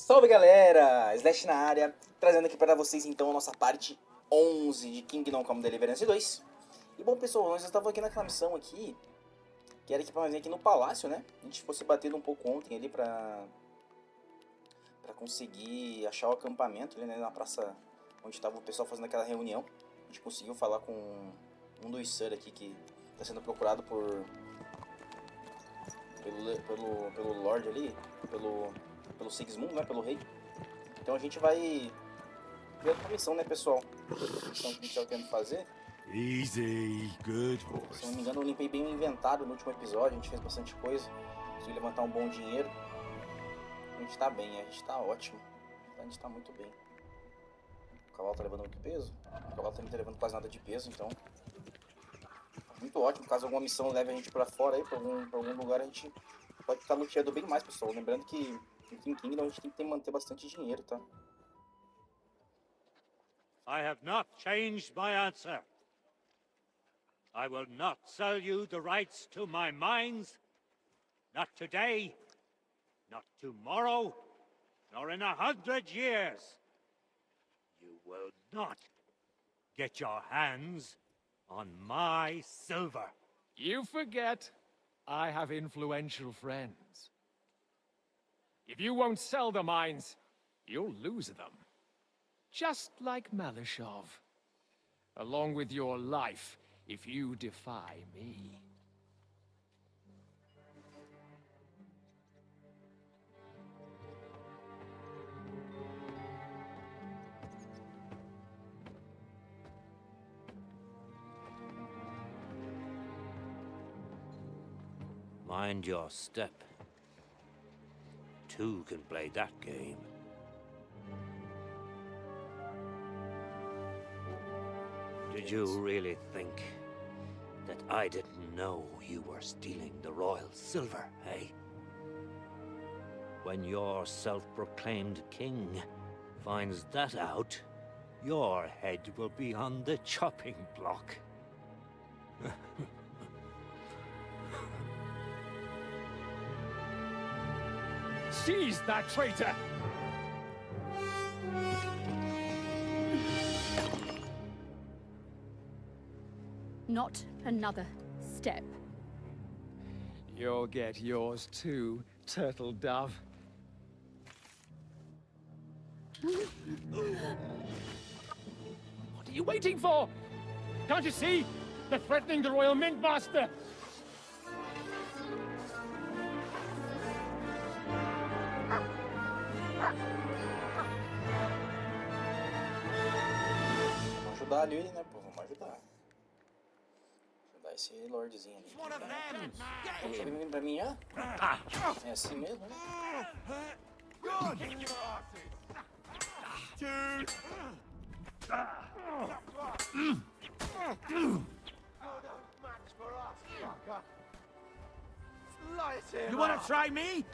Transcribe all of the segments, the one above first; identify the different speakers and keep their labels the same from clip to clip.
Speaker 1: Salve galera, Slasxy na área, trazendo aqui para vocês então a nossa parte 11 de Kingdom Come Deliverance 2. E bom pessoal, nós estávamos aqui naquela missão aqui, que era equipamento aqui no palácio, né? A gente ficou se batendo um pouco ontem ali pra conseguir achar o acampamento ali, né, na praça onde estava o pessoal fazendo aquela reunião. A gente conseguiu falar com um dos Sir aqui que está sendo procurado pelo Lorde ali, pelo Sigismund, né, pelo rei. Então a gente vai ver outra missão, né, pessoal? A missão que a gente tá querendo fazer.
Speaker 2: Easy, good horse.
Speaker 1: Se não me engano, eu limpei bem o inventário no último episódio, a gente fez bastante coisa. Consegui levantar um bom dinheiro. A gente tá bem, a gente tá ótimo. A gente tá muito bem. O cavalo tá levando muito peso. O cavalo também tá levando quase nada de peso, então... muito ótimo. Caso alguma missão leve a gente pra fora aí, pra algum lugar, a gente pode estar luteando bem mais, pessoal. Lembrando que em King Kingdom a gente tem que manter bastante dinheiro, tá?
Speaker 3: I have not changed my answer. I will not sell you the rights to my mines. Not today, not tomorrow, nor in 100 years. You will not get your hands on my silver.
Speaker 4: You forget I have influential friends. If you won't sell the mines, you'll lose them. Just like Malishov. Along with your life, if you defy me.
Speaker 3: Mind your step. Two can play that game. Did you really think that I didn't know you were stealing the royal silver, eh? When your self-proclaimed king finds that out, your head will be on the chopping block.
Speaker 4: Seize that traitor!
Speaker 5: Not another step.
Speaker 4: You'll get yours too, turtle dove. What are you waiting for? Can't you see? They're threatening the Royal Mint Master!
Speaker 1: Vamos ajudar ali, né, pô? Vamos ajudar. Ajudar esse lordezinho ali. Poxa, ele vindo pra mim, ó. É assim mesmo, né?
Speaker 2: You wanna try me?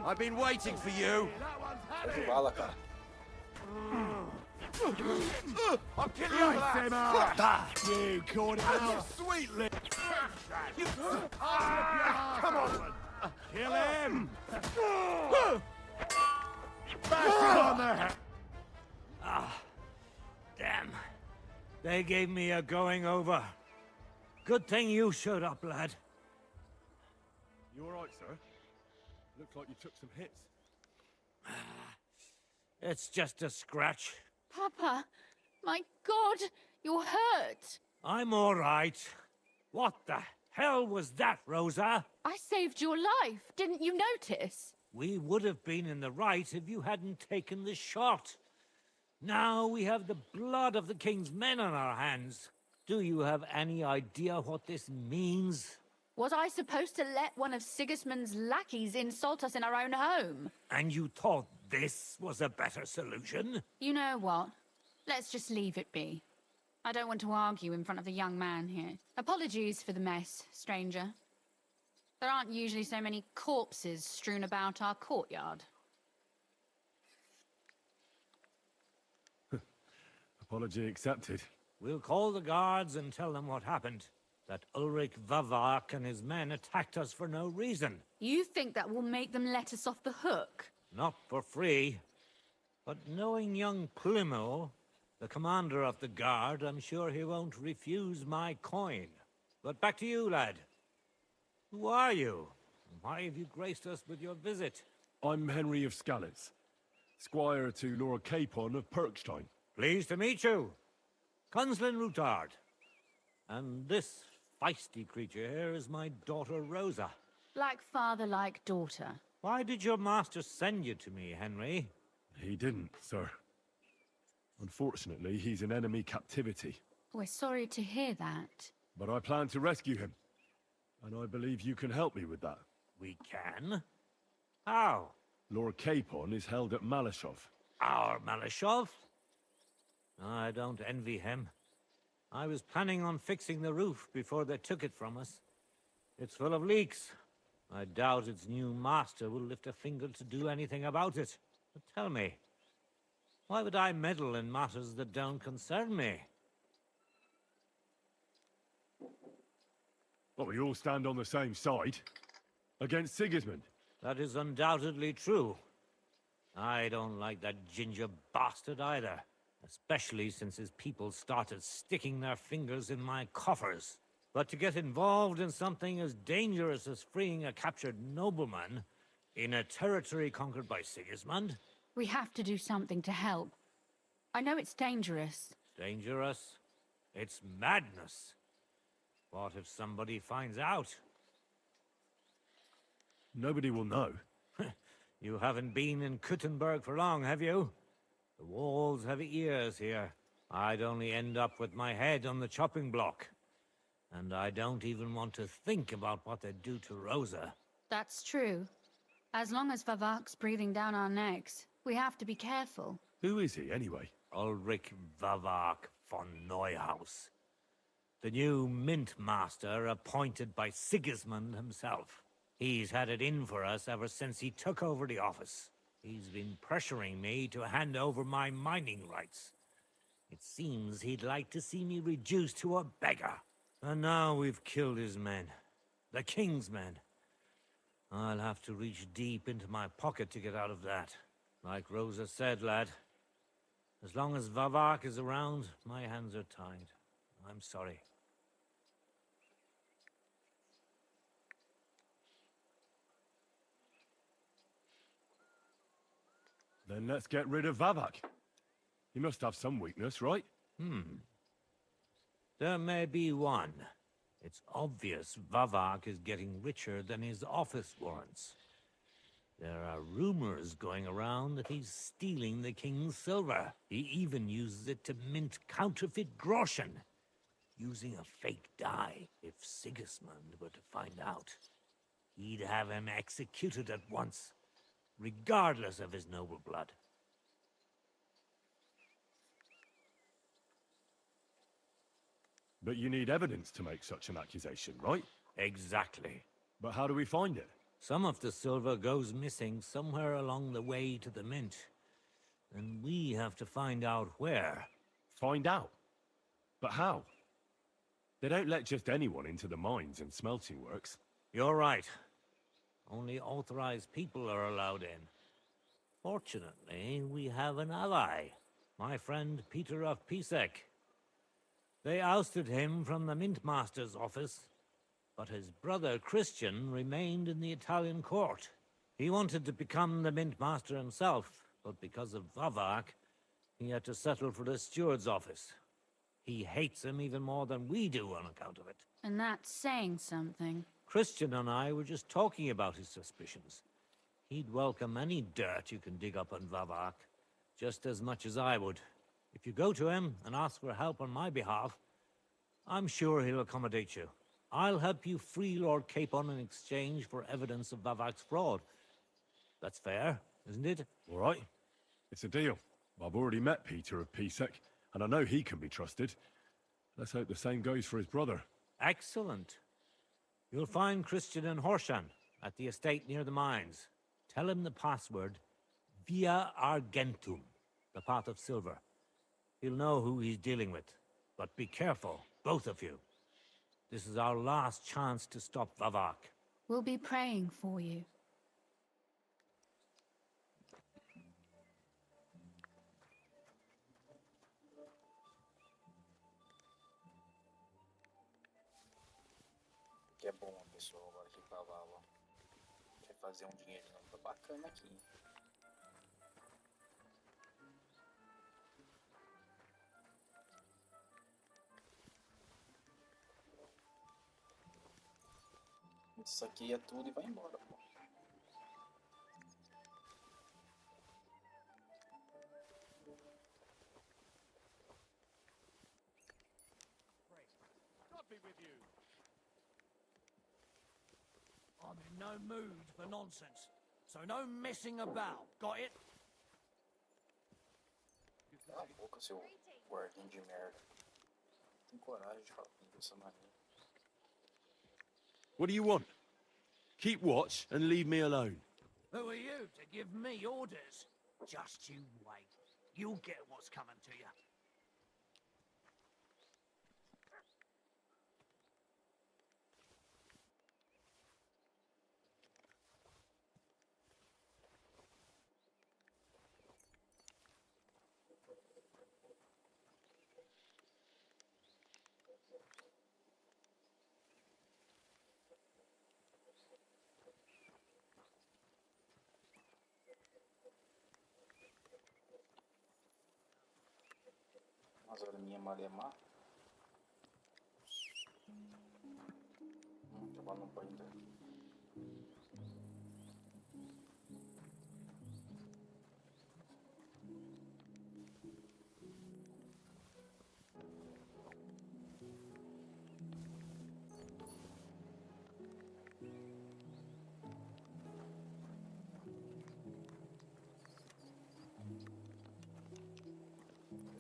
Speaker 2: I've been waiting for you.
Speaker 1: Show de bala, cara.
Speaker 2: I'll kill you for that. You caught it out sweetly. Come on. Kill him. Bash him on the head.
Speaker 3: Damn. They gave me a going over. Good thing you showed up, lad.
Speaker 2: You all right, sir? Looks like you took some hits.
Speaker 3: It's just a scratch.
Speaker 5: Papa, my God, you're hurt.
Speaker 3: I'm all right. What the hell was that, Rosa?
Speaker 5: I saved your life. Didn't you notice?
Speaker 3: We would have been in the right if you hadn't taken the shot. Now we have the blood of the king's men on our hands. Do you have any idea what this means?
Speaker 5: Was I supposed to let one of Sigismund's lackeys insult us in our own home?
Speaker 3: And you thought this was a better solution?
Speaker 5: You know what? Let's just leave it be. I don't want to argue in front of the young man here. Apologies for the mess, stranger. There aren't usually so many corpses strewn about our courtyard.
Speaker 2: Apology accepted.
Speaker 3: We'll call the guards and tell them what happened. That Ulrich Vavak and his men attacked us for no reason.
Speaker 5: You think that will make them let us off the hook?
Speaker 3: Not for free. But knowing young Plimo, the commander of the guard, I'm sure he won't refuse my coin. But back to you, lad. Who are you? Why have you graced us with your visit?
Speaker 2: I'm Henry of Skalitz, squire to Lord Capon of Perkstein.
Speaker 3: Pleased to meet you. Conslin Routard. And this feisty creature here is my daughter Rosa.
Speaker 5: Like father, like daughter.
Speaker 3: Why did your master send you to me, Henry?
Speaker 2: He didn't, sir. Unfortunately, he's in enemy captivity.
Speaker 5: We're sorry to hear that.
Speaker 2: But I plan to rescue him. And I believe you can help me with that.
Speaker 3: We can? How?
Speaker 2: Lord Capon is held at Malashov.
Speaker 3: Our Malashov? I don't envy him. I was planning on fixing the roof before they took it from us. It's full of leaks. I doubt its new master will lift a finger to do anything about it. But tell me, why would I meddle in matters that don't concern me?
Speaker 2: But we all stand on the same side. Against Sigismund.
Speaker 3: That is undoubtedly true. I don't like that ginger bastard either. Especially since his people started sticking their fingers in my coffers. But to get involved in something as dangerous as freeing a captured nobleman in a territory conquered by Sigismund?
Speaker 5: We have to do something to help. I know it's dangerous.
Speaker 3: Dangerous? It's madness. What if somebody finds out?
Speaker 2: Nobody will know.
Speaker 3: You haven't been in Kuttenberg for long, have you? The walls have ears here. I'd only end up with my head on the chopping block. And I don't even want to think about what they'd do to Rosa.
Speaker 5: That's true. As long as Vavak's breathing down our necks, we have to be careful.
Speaker 2: Who is he, anyway?
Speaker 3: Ulrich Vavak von Neuhaus. The new mint master appointed by Sigismund himself. He's had it in for us ever since he took over the office. He's been pressuring me to hand over my mining rights. It seems he'd like to see me reduced to a beggar. And now we've killed his men. The king's men. I'll have to reach deep into my pocket to get out of that. Like Rosa said, lad. As long as Vavak is around, my hands are tied. I'm sorry.
Speaker 2: Then let's get rid of Vavak. He must have some weakness, right?
Speaker 3: There may be one. It's obvious Vavak is getting richer than his office warrants. There are rumors going around that he's stealing the king's silver. He even uses it to mint counterfeit groschen, using a fake dye. If Sigismund were to find out, he'd have him executed at once, regardless of his noble blood.
Speaker 2: But you need evidence to make such an accusation, right?
Speaker 3: Exactly.
Speaker 2: But how do we find it?
Speaker 3: Some of the silver goes missing somewhere along the way to the mint. And we have to find out where.
Speaker 2: Find out? But how? They don't let just anyone into the mines and smelting works.
Speaker 3: You're right. Only authorized people are allowed in. Fortunately, we have an ally. My friend Peter of Pisek. They ousted him from the Mint Master's office, but his brother Christian remained in the Italian court. He wanted to become the Mint Master himself, but because of Vavak, he had to settle for the steward's office. He hates him even more than we do on account of it.
Speaker 5: And that's saying something.
Speaker 3: Christian and I were just talking about his suspicions. He'd welcome any dirt you can dig up on Vavak, just as much as I would. If you go to him and ask for help on my behalf, I'm sure he'll accommodate you. I'll help you free Lord Capon in exchange for evidence of Vavak's fraud. That's fair, isn't it?
Speaker 2: All right. It's a deal. I've already met Peter of Pisek, and I know he can be trusted. Let's hope the same goes for his brother.
Speaker 3: Excellent. You'll find Christian and Horshan at the estate near the mines. Tell him the password, Via Argentum, the pot of silver. He'll know who he's dealing with. But be careful, both of you. This is our last chance to stop Vavak.
Speaker 5: We'll be praying for you.
Speaker 1: Que é bom, pessoal, agora que Valhalla quer fazer um dinheirinho bacana aqui. Isso aqui é tudo e vai embora, pô.
Speaker 6: I'm in no mood for nonsense, so no messing about. Got it?
Speaker 1: Cala a boca, seu guardinha de merda. Tem coragem de falar comigo dessa maneira.
Speaker 2: What do you want? Keep watch and leave me alone.
Speaker 6: Who are you to give me orders? Just you wait. You'll get what's coming to you.
Speaker 1: Mas olha, minha malemar. Já não pode entrar.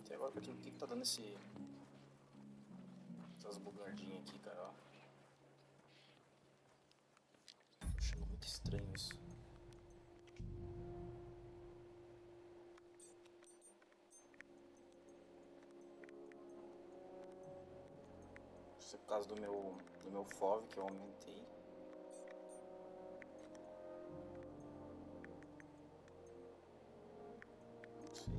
Speaker 1: Até agora, por que tá dando essas bugardinhas aqui, cara, ó. Tô achando muito estranho isso. Isso é por causa do meu FOV que eu aumentei. Não sei.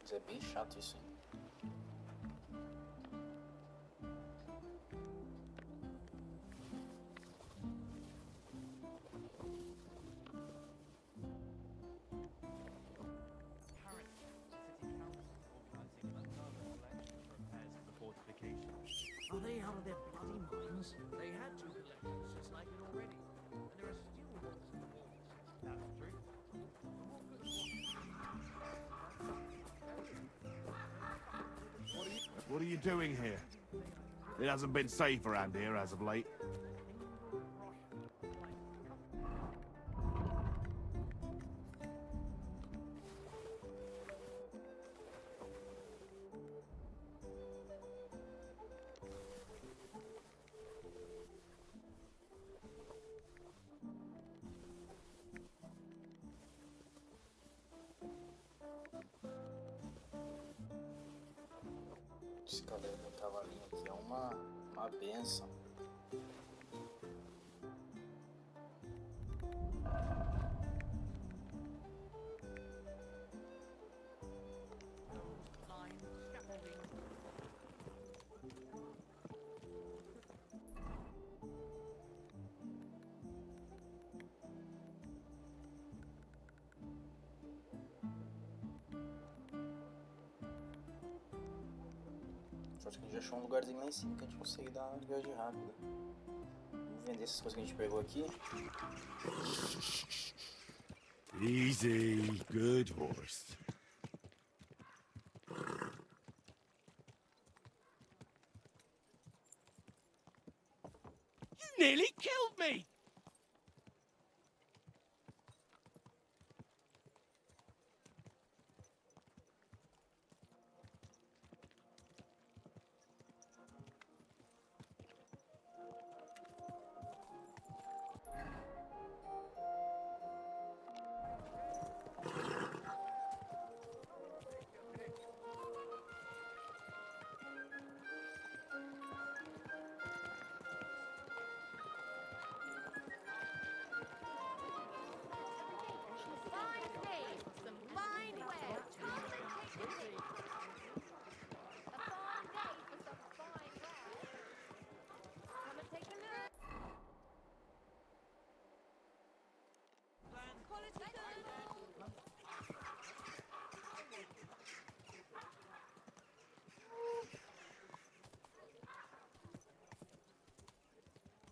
Speaker 1: Mas é bem chato isso, hein?
Speaker 6: Are they out of their bloody minds? They had two collectors just like it already. And there are still ones in the walls. That's true.
Speaker 7: What are you doing here? It hasn't been safe around here as of late.
Speaker 1: Esse cabelo do cavalinho aqui é uma benção. Acho que a gente achou um lugarzinho lá em cima que a gente consegue dar uma viagem rápida. Vamos vender essas coisas que a gente pegou aqui.
Speaker 2: Easy, good horse.
Speaker 8: You
Speaker 6: nearly killed me!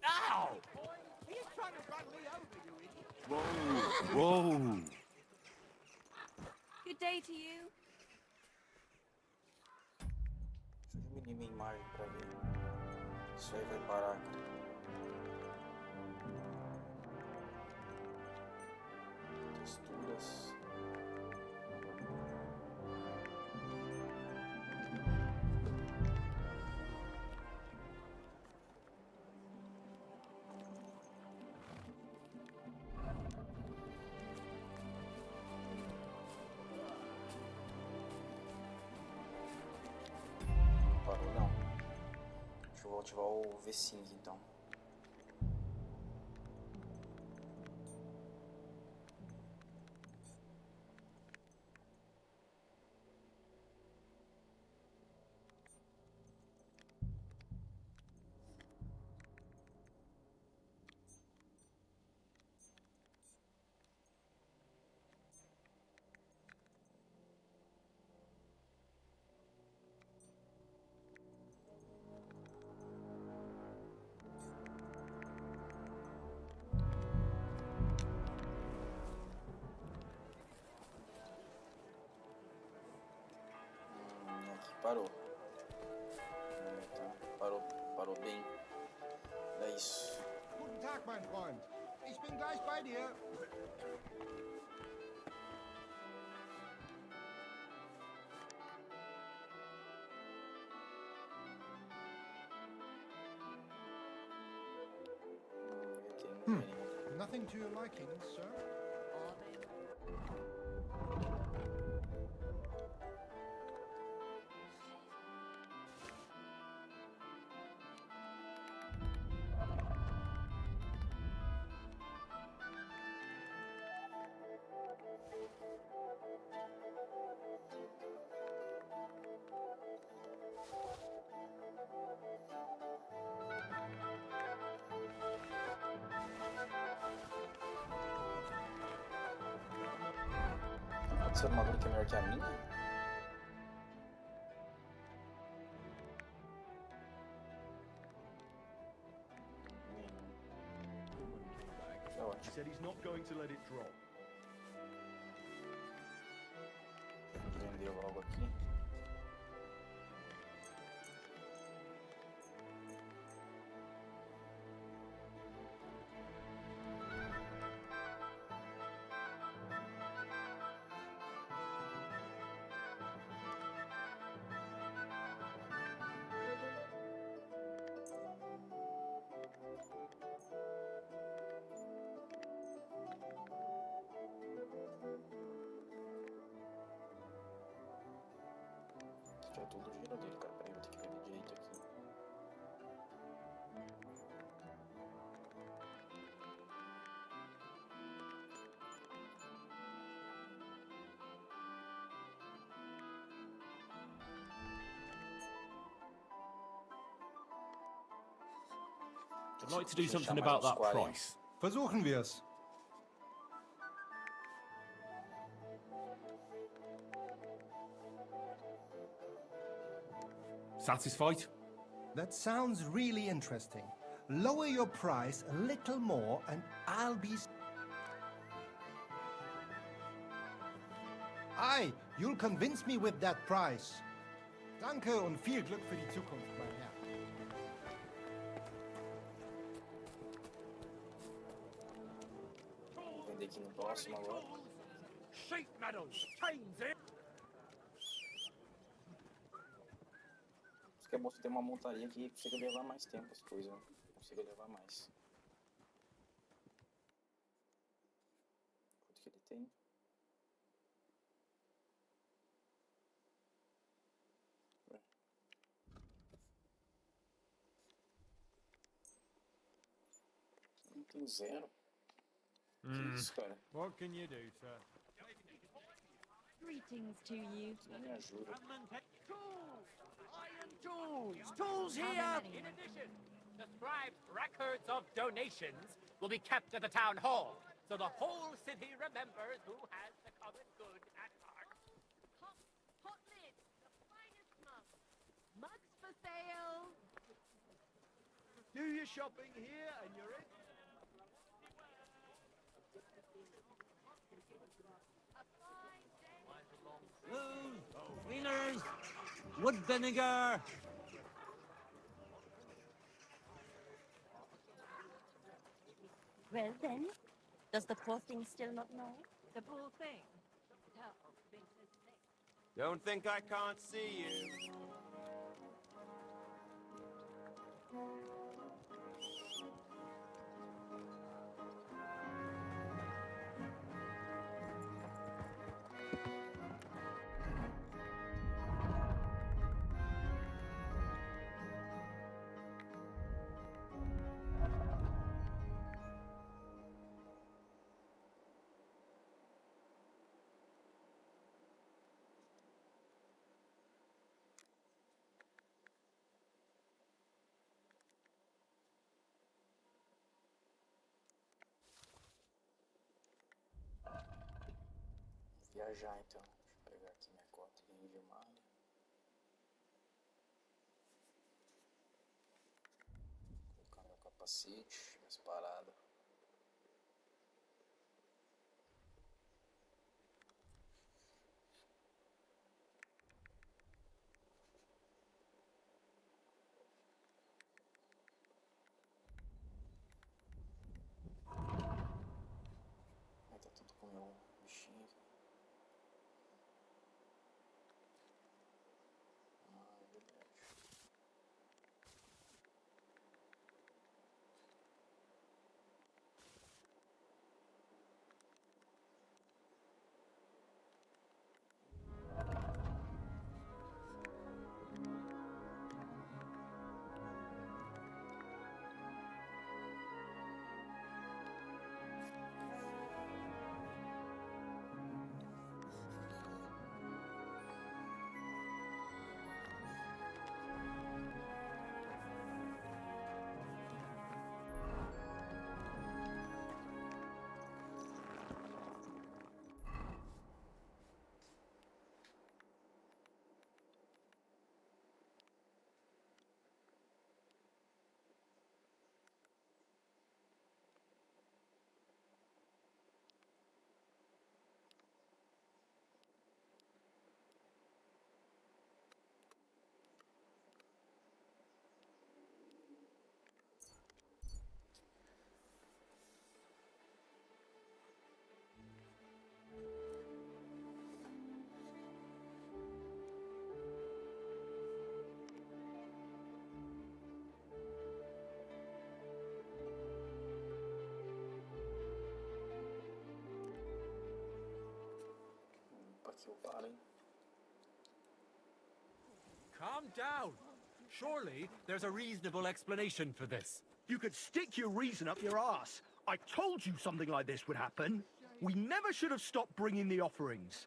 Speaker 6: Ow! Are you trying to run me over, you idiot?
Speaker 7: Whoa!
Speaker 5: Good day to you.
Speaker 1: Deixa eu diminuir minha imagem pra ver. Isso aí vai parar, cara. Texturas. Parou não. Deixa eu ativar o V5 então. Aqui parou. Então, parou bem. É isso.
Speaker 8: Guten Tag, mein Freund. Ich bin gleich bei dir. Nothing to your liking, sir?
Speaker 1: Essa armadura que é melhor que a minha? É ótimo.
Speaker 2: Said he's not going to let it drop.
Speaker 1: Vender logo aqui. Já é tudo o giro dele, cara. Peraí, vou ter que ver direito aqui.
Speaker 2: I'd like to do something about that price.
Speaker 8: Versuchen wir's.
Speaker 2: Satisfied?
Speaker 8: That sounds really interesting. Lower your price a little more and I'll be... Aye, you'll convince me with that price. Danke und viel Glück für die Zukunft, mein Herr.
Speaker 1: perder aqui no próximo agora.
Speaker 4: Sheet metal, chains in.
Speaker 1: Isso que é bom ter uma montaria que consiga levar mais tempo as coisas, né? Consiga levar mais. Quanto que ele tem? Não tem zero. Que isso, cara?
Speaker 4: What can you do, sir?
Speaker 9: Greetings to you.
Speaker 1: Não me ajuda.
Speaker 6: Tools! Iron tools! Tools
Speaker 5: How
Speaker 6: here!
Speaker 5: many?
Speaker 4: In addition, the scribed records of donations will be kept at the town hall, so the whole city remembers who has the common good at heart.
Speaker 9: Hot lids, the finest mugs. Mugs for sale.
Speaker 6: Do your shopping here and you're in.
Speaker 9: A fine day.
Speaker 3: Booze, cleaners, wood vinegar.
Speaker 9: Well then, does the poor thing still not know?
Speaker 10: The poor thing.
Speaker 9: No, Princess Leia.
Speaker 11: Don't think I can't see you.
Speaker 1: Viajar então. Deixa eu pegar aqui minha cota de malha. Colocar meu capacete, minhas paradas. Aí tá tudo com o meu bichinho. Aqui eu paro, hein?
Speaker 4: Calm down. Surely there's a reasonable explanation for this.
Speaker 6: You could stick your reason up your ass. I told you something like this would happen. We never should have stopped bringing the offerings.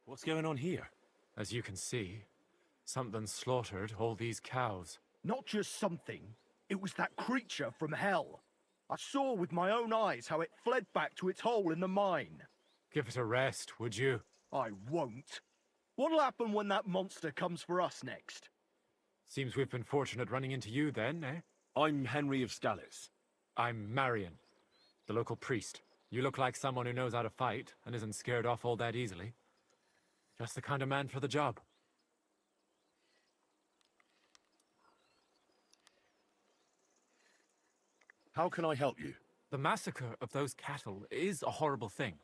Speaker 2: What's going on here?
Speaker 4: As you can see, something slaughtered all these cows.
Speaker 6: Not just something. It was that creature from hell. I saw with my own eyes how it fled back to its hole in the mine.
Speaker 4: Give it a rest, would you?
Speaker 6: I won't. What'll happen when that monster comes for us next?
Speaker 4: Seems we've been fortunate running into you then, eh?
Speaker 2: I'm Henry of Scallis.
Speaker 4: I'm Marion, the local priest. You look like someone who knows how to fight and isn't scared off all that easily. Just the kind of man for the job.
Speaker 2: How can I help you?
Speaker 10: The massacre of those cattle is a horrible thing.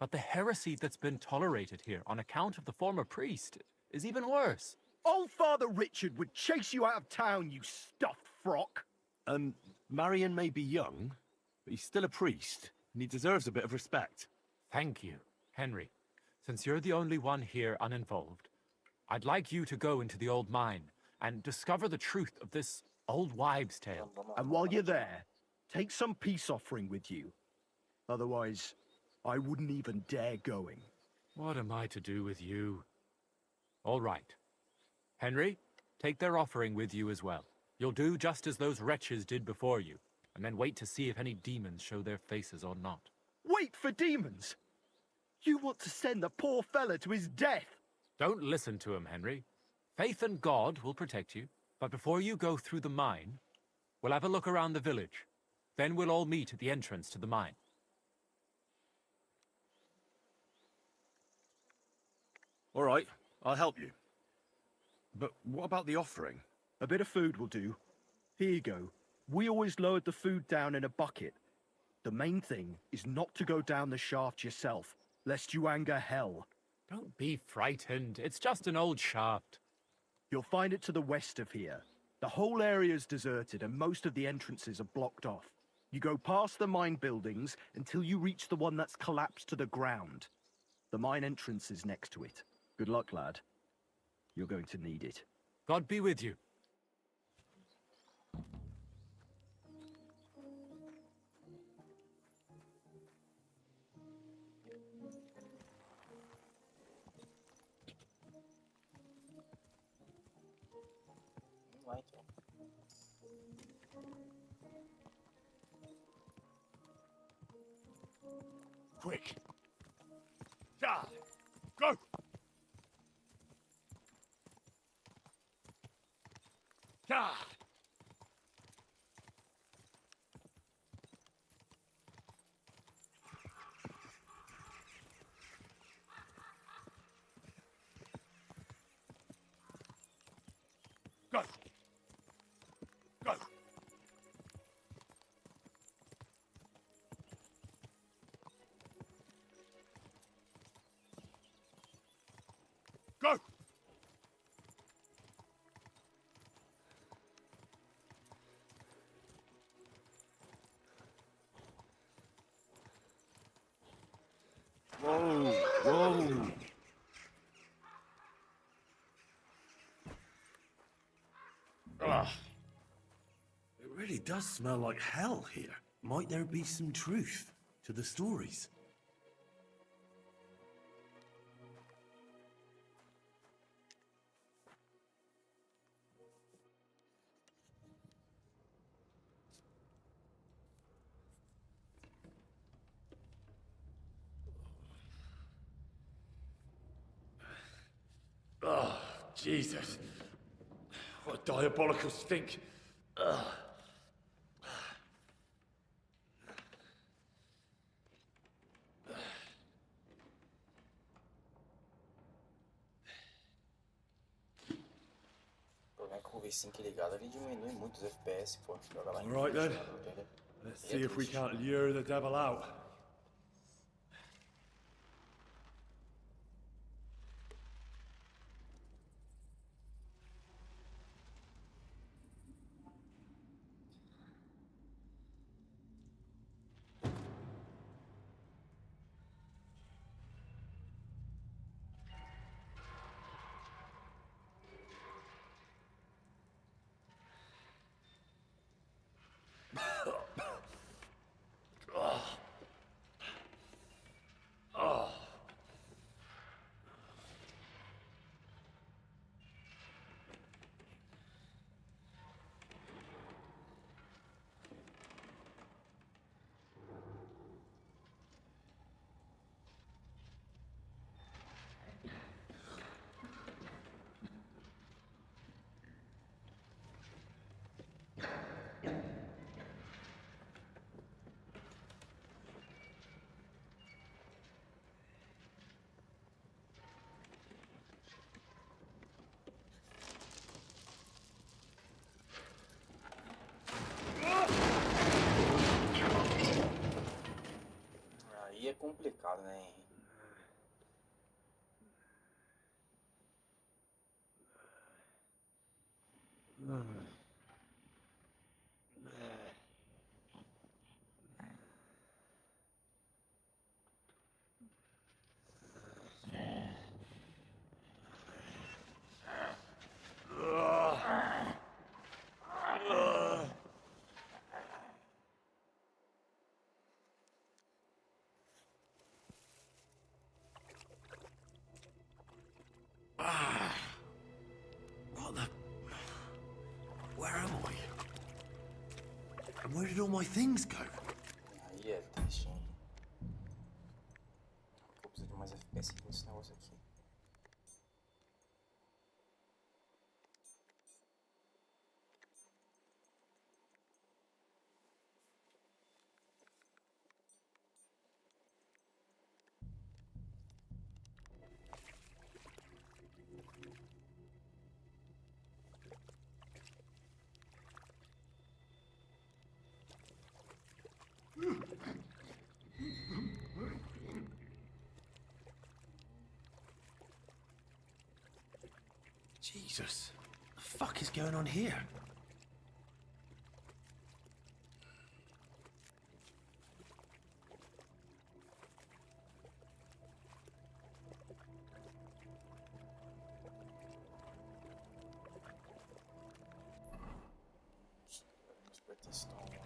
Speaker 10: But the heresy that's been tolerated here on account of the former priest is even worse.
Speaker 12: Old Father Richard would chase you out of town, you stuffed frock.
Speaker 2: Marion may be young, but he's still a priest, and he deserves a bit of respect.
Speaker 10: Thank you, Henry. Since you're the only one here uninvolved, I'd like you to go into the old mine and discover the truth of this old wives' tale.
Speaker 12: And while you're there, take some peace offering with you. Otherwise, I wouldn't even dare going.
Speaker 10: What am I to do with you? All right. Henry, take their offering with you as well. You'll do just as those wretches did before you, and then wait to see if any demons show their faces or not.
Speaker 12: Wait for demons? You want to send the poor fella to his death?
Speaker 10: Don't listen to him, Henry. Faith in God will protect you, but before you go through the mine, we'll have a look around the village. Then we'll all meet at the entrance to the mine.
Speaker 2: All right, I'll help you. But what about the offering?
Speaker 12: A bit of food will do. Here you go. We always lowered the food down in a bucket. The main thing is not to go down the shaft yourself, lest you anger hell.
Speaker 10: Don't be frightened. It's just an old shaft.
Speaker 12: You'll find it to the west of here. The whole area is deserted and most of the entrances are blocked off. You go past the mine buildings until you reach the one that's collapsed to the ground. The mine entrance is next to it. Good luck, lad. You're going to need it.
Speaker 10: God be with you.
Speaker 1: Vai então.
Speaker 7: Quick. Charlie, go! Charlie! Go! Go! Go!
Speaker 2: Whoa, whoa. Ugh. It really does smell like hell here. Might there be some truth to the stories? Oh, Jesus. What a diabolical stink. Ugh.
Speaker 1: O problema é que com o V5 ligado ele diminui muito os FPS, pô. Joga lá em
Speaker 2: All right then.
Speaker 1: entendeu?
Speaker 2: Let's see if we can't lure the devil out.
Speaker 1: complicado, né?
Speaker 2: What the... Where am I? And where did all my things go?
Speaker 1: Aí é triste, hein? Eu preciso de mais FPS aqui nesse negócio aqui.
Speaker 2: Jesus, what the fuck is going on here?
Speaker 1: Vamos pra testar uma.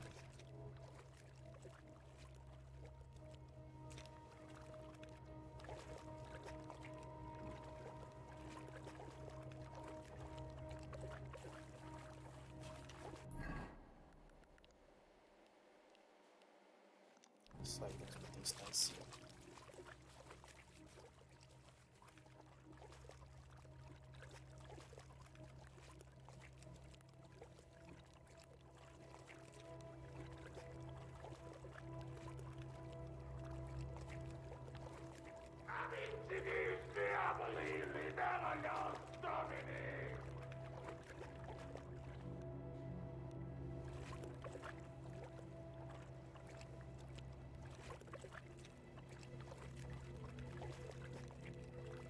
Speaker 1: Sair daqui pra testar em cima.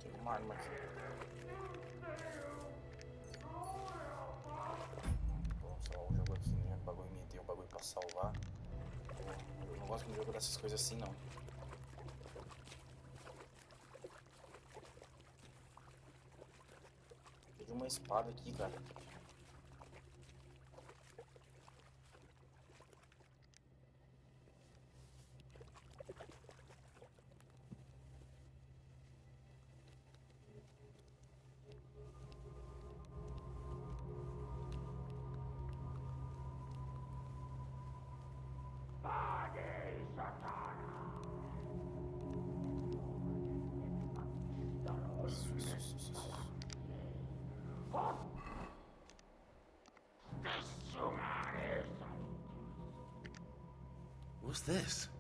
Speaker 1: Tem uma arma aqui. Vamos salvar o jogo aqui, né? O bagulho me tem um bagulho pra salvar. Eu não gosto de jogo dessas coisas assim, não. Tem uma espada aqui, cara.
Speaker 2: What's this?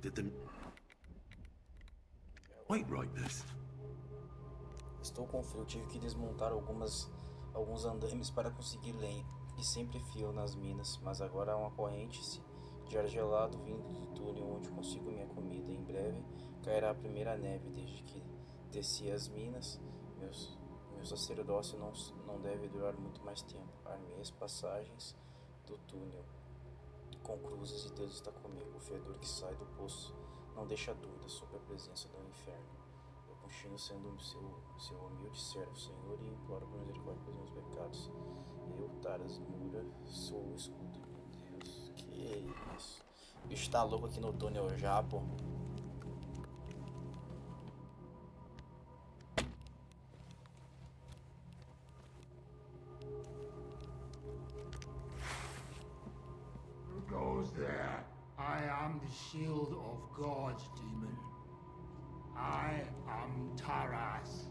Speaker 2: Did the... Wait, right this.
Speaker 1: Estou com frio, tive que desmontar alguns andames para conseguir lenha e sempre fio nas minas, mas agora há uma corrente de ar gelado vindo do túnel onde consigo minha comida. Em breve cairá a primeira neve. Desde que desci as minas, meu sacerdócio não deve durar muito mais tempo. Armei as passagens do túnel com cruzes e Deus está comigo. O fedor que sai do poço não deixa dúvida sobre a presença do inferno. Eu continuo sendo seu humilde servo, Senhor, e imploro por misericórdia pelos meus pecados. Eu, Taras Mura, sou o escudo. Meu Deus, que isso? O bicho tá louco aqui no túnel já, pô.
Speaker 13: Goes there. I am the shield of God, demon. I am Taras.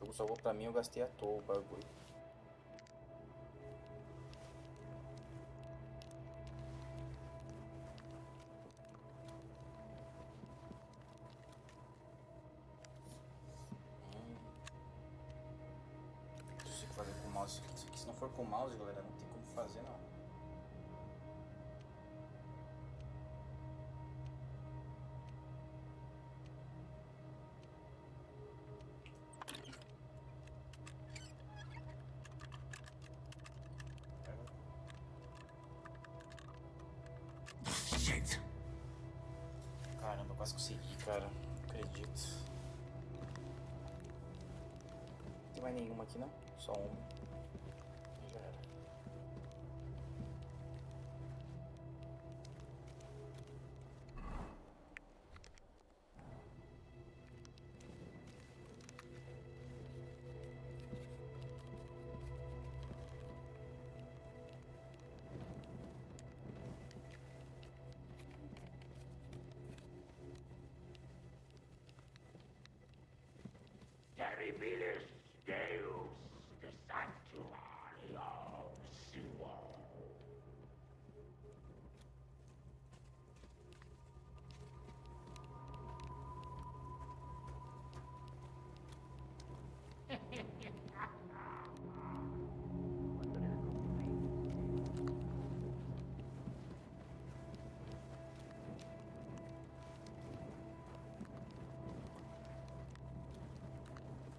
Speaker 1: O jogo salvou pra mim, eu gastei à toa o bagulho. fazer com o mouse. Isso aqui, se não for com o mouse, galera, não tem como fazer, não.
Speaker 2: Shit.
Speaker 1: Caramba, quase consegui, cara. Não acredito. Não tem mais nenhuma aqui, não? Só uma. Já era.
Speaker 13: Terribilis Deus, the sanctuary of Suo.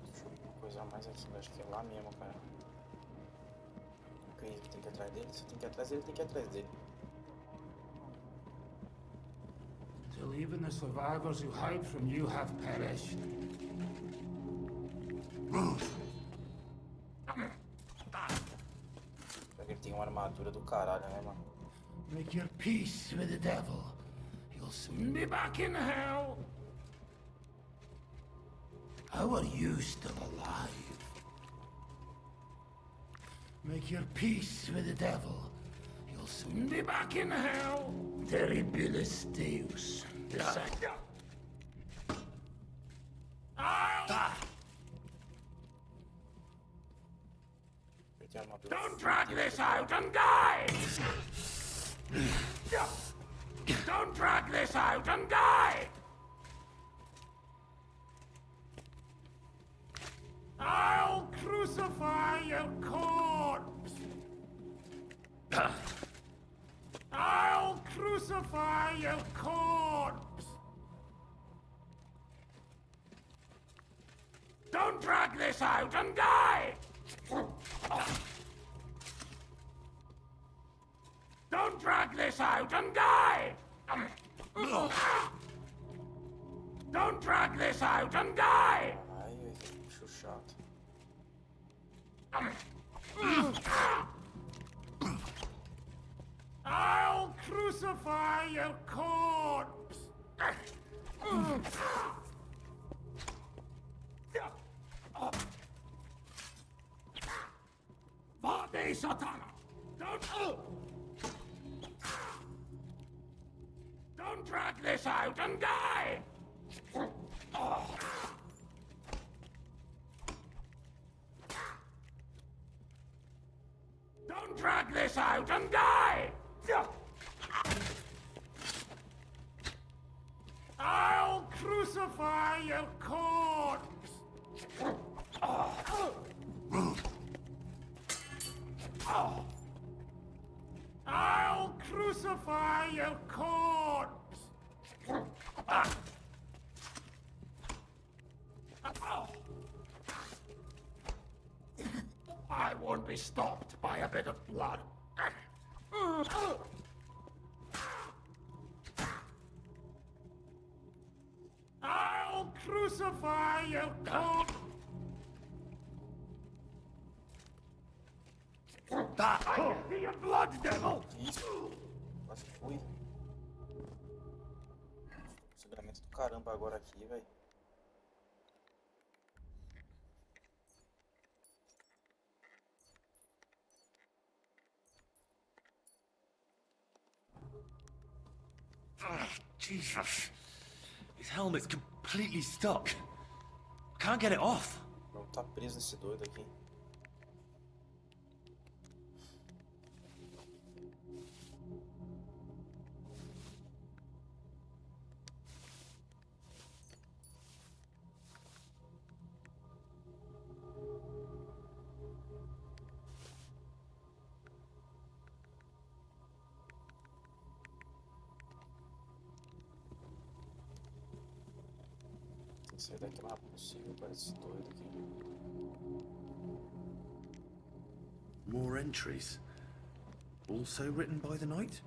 Speaker 1: Deixa eu ver uma coisa a mais aqui, eu acho que é lá mesmo, cara. Ok, tem que ir atrás dele? Se tem que ir atrás dele, tem que ir atrás dele.
Speaker 13: Till even the survivors who hide from you have perished.
Speaker 1: Só que ele tem uma armadura do caralho, né, mano?
Speaker 13: Make your peace with the devil. You'll soon be back in hell. How are you still alive? Make your peace with the devil. You'll soon be back in hell. Terribilis Deus.
Speaker 1: Ele tem armadura.
Speaker 13: Don't drag this out and die! Don't drag this out and die! I'll crucify your corpse! I'll crucify your corpse! Don't drag this out and die! Don't drag this out and die! Don't drag this out and die!
Speaker 1: Ai, bicho chato.
Speaker 13: I'll crucify your corpse! Vade Satana! Don't drag this out and die! Don't drag this out and die! I'll crucify your corpse! I'll crucify your corpse! I won't be stopped by a bit of blood. I'll crucify your corpse! I can see your blood, devil!
Speaker 1: Isso. Quase fui. Sangramento do caramba agora aqui, velho.
Speaker 2: Jesus. His helmet's completely stuck. Can't get it off.
Speaker 1: Não tá preso nesse doido aqui. Sair daqui o mais rápido possível, parece doido aqui.
Speaker 2: More entries. Also written by the knight?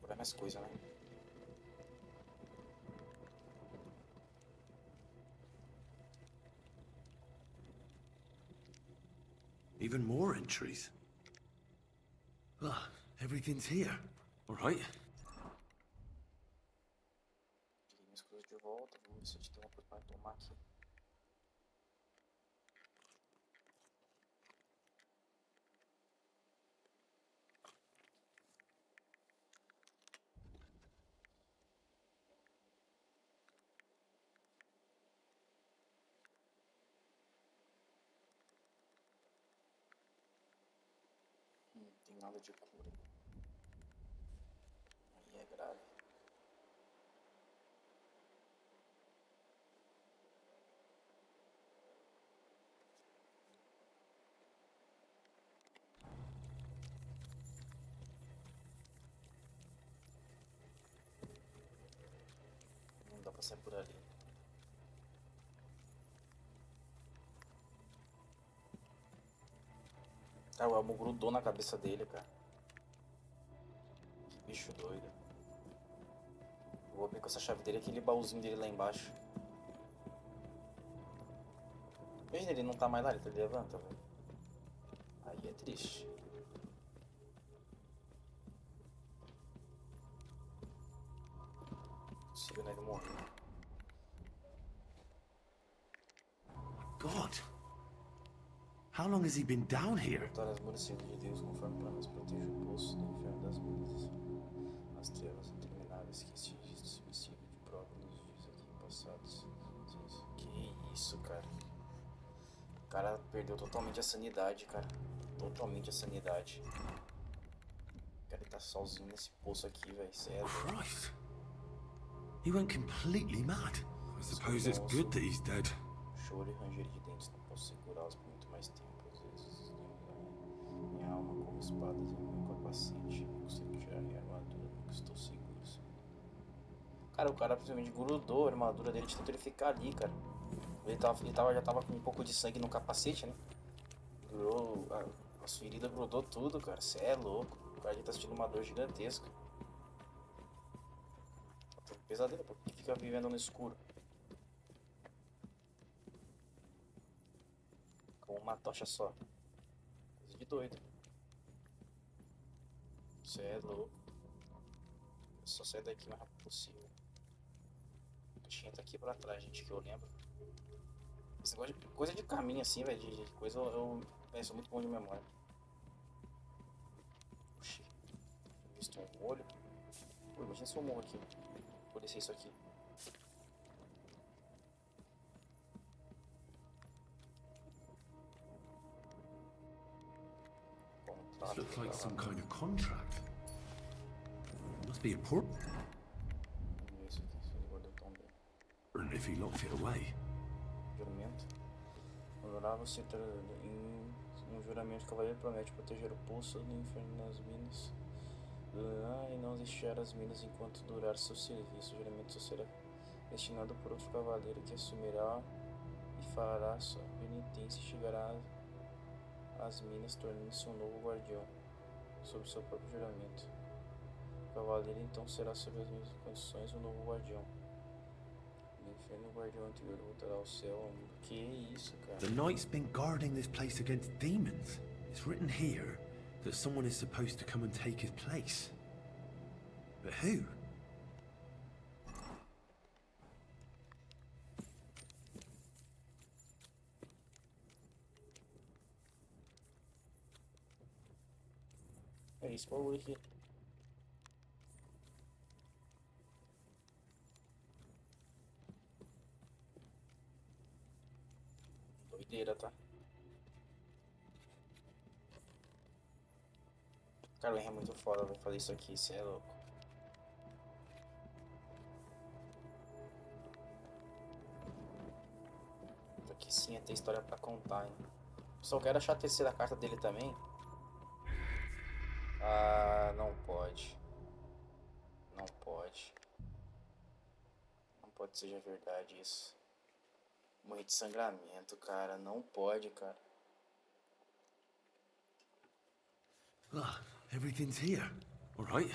Speaker 1: Por mais coisa, né?
Speaker 2: Even more entries. Ah, everything's here. All right.
Speaker 1: Peguei minhas coisas de volta. Vamos ver se a gente tem uma coisa pra tomar aqui. Tem nada de cura. Aí é grave. Não dá pra sair por ali. Cara, o elmo grudou na cabeça dele, cara. Que bicho doido. Eu vou abrir com essa chave dele, aquele baúzinho dele lá embaixo. Veja, ele não tá mais lá, ele levanta, velho. Aí é triste. Consigo, né? Ele morreu.
Speaker 2: God. How long has he been down here?
Speaker 1: Cortar as muralhas de Deus conforme planos proteja o poço do inferno das minas. As trevas intermináveis que esse registro submissível de prova nos dias aqui passados. Que isso, cara. O cara perdeu totalmente a sanidade, cara. Totalmente a sanidade. O cara tá sozinho nesse poço aqui, velho. Sério.
Speaker 2: Christ. He went completely mad. I suppose it's good that he's dead.
Speaker 1: Choro e ranger de dentes, não posso segurá-los por muito mais tempo. Às vezes, minha alma como espadas e meu capacete. Não consigo tirar minha armadura, nunca estou seguro. Cara, o cara simplesmente grudou a armadura dele de tanto ele ficar ali, cara. Já tava com um pouco de sangue no capacete, né? Grudou, as feridas grudou tudo, cara. Cê é louco. O cara ali tá sentindo uma dor gigantesca. Tá um pesadelo, porque fica vivendo no escuro. Com uma tocha só. Coisa de doido. Cê é louco. Eu só sair daqui o mais rápido possível. A caixinha tá aqui pra trás, gente, que eu lembro. Esse negócio de coisa de caminho assim, velho, de coisa eu sou muito bom de memória. Oxi. Visto um olho. Pô, imagina se eu morro aqui. Vou descer isso aqui.
Speaker 2: This looks like some kind of contract. Must be important if he locked it away.
Speaker 1: Juramento. Honorável se em um juramento, o cavaleiro promete proteger o poço do inferno nas minas. E não deixar as minas enquanto durar seu serviço. O juramento só será destinado por outro cavaleiro que assumirá e fará sua penitência e chegará às minas, tornando-se um novo guardião sob seu próprio juramento. O cavaleiro então será, sob as mesmas condições, um novo guardião. No inferno, o guardião anterior voltará ao céu. Que isso, cara?
Speaker 2: The knight's been guarding this place against demons. It's written here that someone is supposed to come and take his place. But who?
Speaker 1: É isso, bagulho aqui. Doideira, tá? Cara, o R é muito foda, vai fazer isso aqui, cê é louco. Aqui sim tem história pra contar, hein? Só quero achar a terceira carta dele também. Ah, não pode. Não pode. Não pode ser verdade isso. Morrer de sangramento, cara. Não pode, cara.
Speaker 2: Ah, everything's here. All right.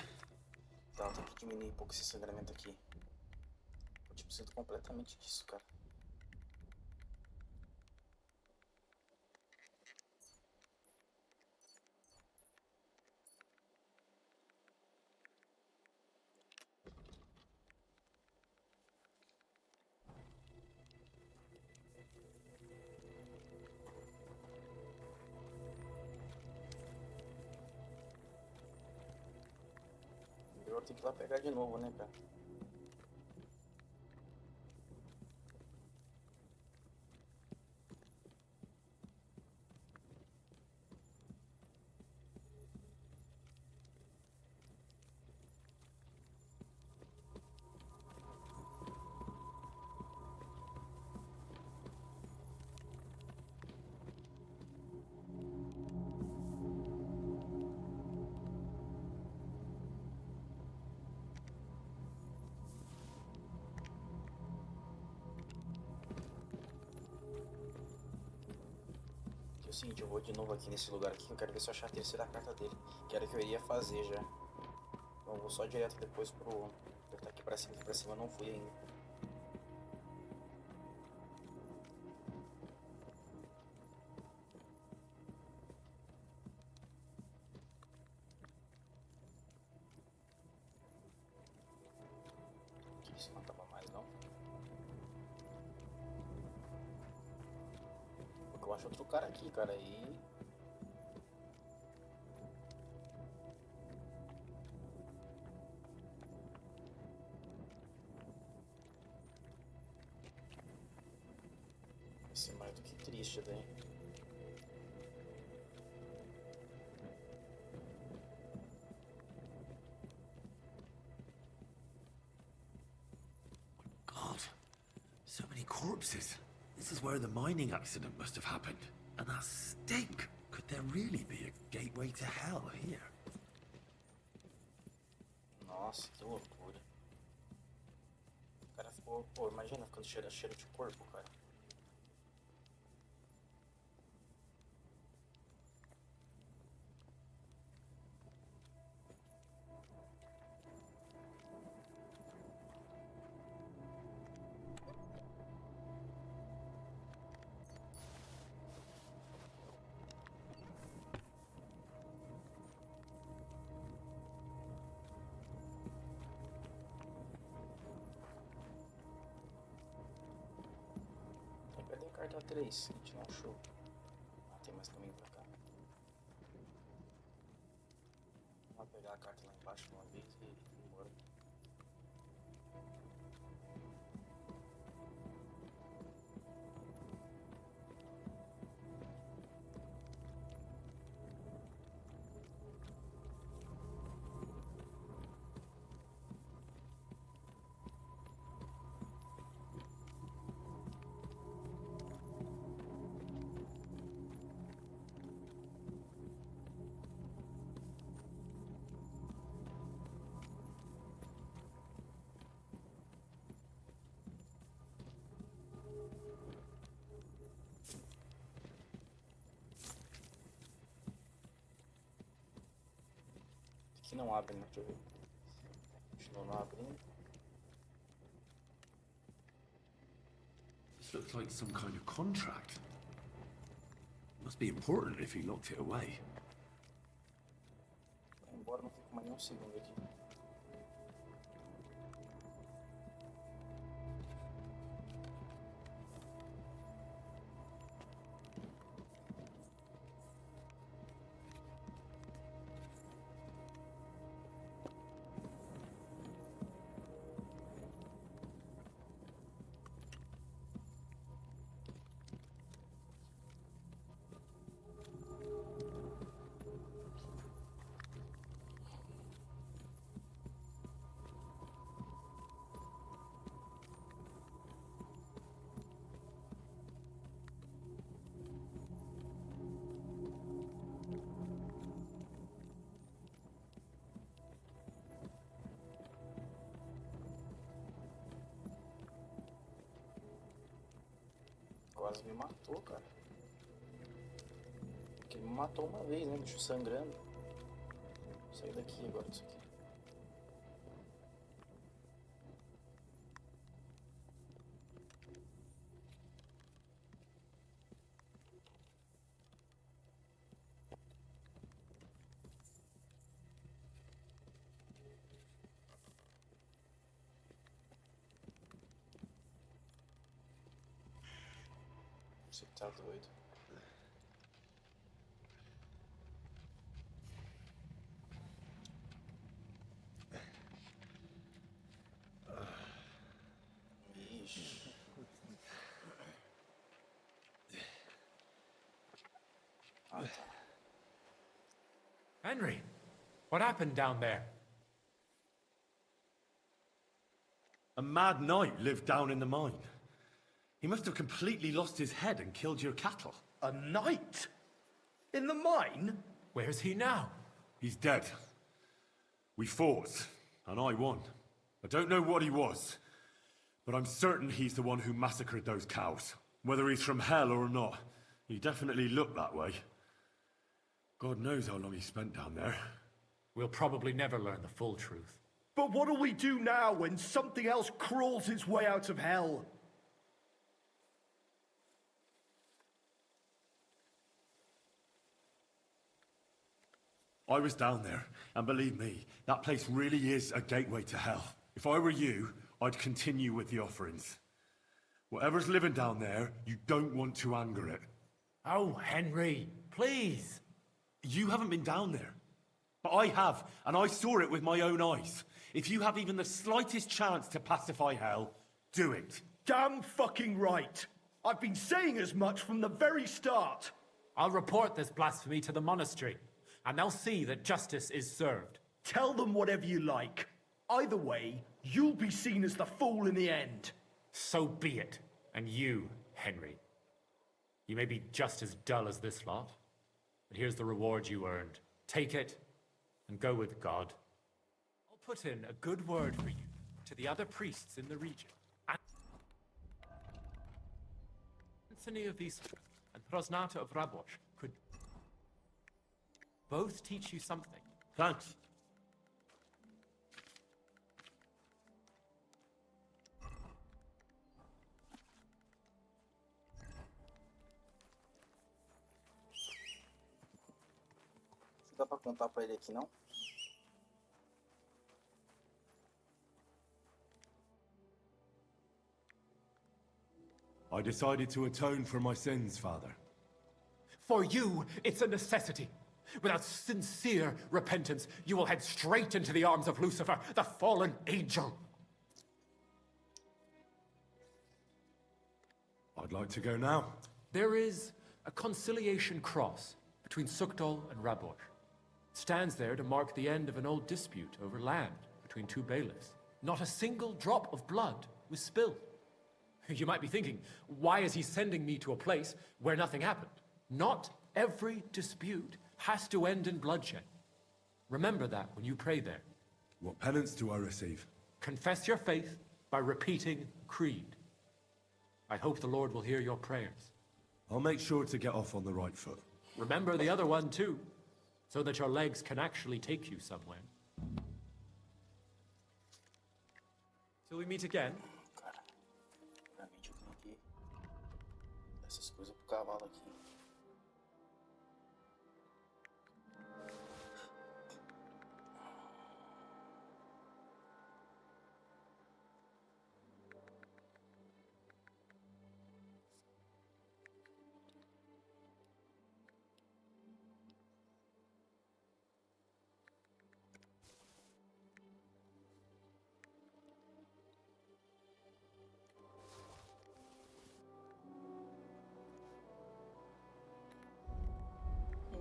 Speaker 1: Tá, tem que diminuir um pouco esse sangramento aqui. Eu tipo, sinto completamente disso, cara. Eu tenho que ir lá pegar de novo, né, cara? É o seguinte, eu vou de novo aqui nesse lugar aqui, eu quero ver se eu achar a terceira carta dele, que era o que eu iria fazer já. Então eu vou só direto depois pro... Eu tá aqui pra cima eu não fui ainda. Aqui, isso não tava mais não. Porque eu acho outro cara aqui, cara, aí... Vai ser mais do que triste daí.
Speaker 2: God, so many corpses. This is where the mining accident must have happened. And that stink. Could there really be a gateway to hell here?
Speaker 1: Nossa, que loucura. O cara ficou... Pô, imagina ficando cheiro de corpo, cara. Cadê a carta 3? A gente não achou. Ah, tem mais caminho pra cá. Vamos pegar a carta lá embaixo uma vez e ir embora. Aqui não abre, né? Deixa eu ver. Continua não abrindo.
Speaker 2: This looks like some kind of contract. Must be important if he locked it away.
Speaker 1: Vai embora, não fico mais nem um segundo aqui. quase me matou, cara. Porque ele me matou uma vez, né? Bicho sangrando. Vou sair daqui agora disso aqui. Você tá doido. Ixi. Ah, tá.
Speaker 10: Henry, what happened down there?
Speaker 2: A mad knight lived down in the mine. He must have completely lost his head and killed your cattle.
Speaker 12: A knight? In the mine?
Speaker 10: Where's he now?
Speaker 2: He's dead. We fought, and I won. I don't know what he was, but I'm certain he's the one who massacred those cows. Whether he's from hell or not, he definitely looked that way. God knows how long he spent down there.
Speaker 10: We'll probably never learn the full truth.
Speaker 12: But what do we do now when something else crawls its way out of hell?
Speaker 2: I was down there, and believe me, that place really is a gateway to hell. If I were you, I'd continue with the offerings. Whatever's living down there, you don't want to anger it.
Speaker 10: Oh, Henry, please.
Speaker 2: You haven't been down there. But I have, and I saw it with my own eyes. If you have even the slightest chance to pacify hell, do it.
Speaker 12: Damn fucking right. I've been saying as much from the very start.
Speaker 10: I'll report this blasphemy to the monastery, and they'll see that justice is served.
Speaker 12: Tell them whatever you like. Either way, you'll be seen as the fool in the end.
Speaker 10: So be it. And you, Henry. You may be just as dull as this lot, but here's the reward you earned. Take it, and go with God. I'll put in a good word for you to the other priests in the region. Anthony of East and Prosnata of Rabosh could both teach you something.
Speaker 2: Thanks.
Speaker 1: Dá pra contar pra ele aqui, não?
Speaker 2: I decided to atone for my sins, Father.
Speaker 10: For you, it's a necessity. Without sincere repentance, you will head straight into the arms of Lucifer, the fallen angel.
Speaker 2: I'd like to go now.
Speaker 10: There is a conciliation cross between Sukdol and Rabosh. It stands there to mark the end of an old dispute over land between two bailiffs. Not a single drop of blood was spilled. You might be thinking, why is he sending me to a place where nothing happened? Not every dispute has to end in bloodshed. Remember that when you pray there.
Speaker 2: What penance do I receive?
Speaker 10: Confess your faith by repeating creed. I hope the Lord will hear your prayers.
Speaker 2: I'll make sure to get off on the right foot.
Speaker 10: Remember the other one too, so that your legs can actually take you somewhere. Till we meet again.
Speaker 1: Realmente eu tenho que dar essas coisas pro cavalo aqui.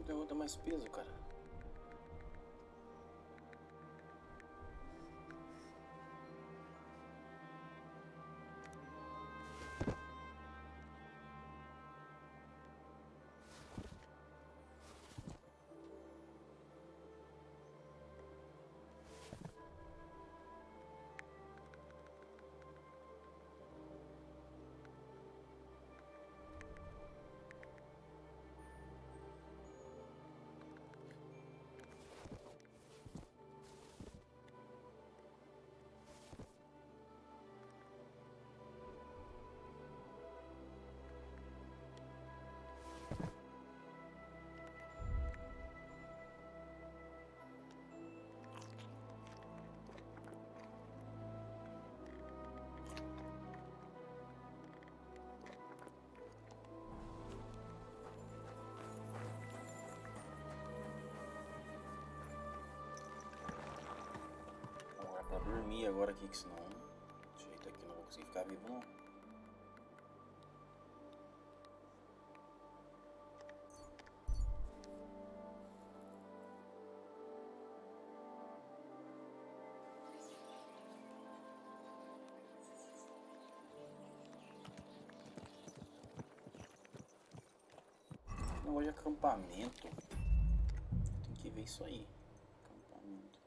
Speaker 1: Não dá mais peso, cara. morrer agora aqui, que senão... Desse jeito aqui eu não vou conseguir ficar vivo, não. Não, hoje é acampamento. Tem que ver isso aí. Acampamento.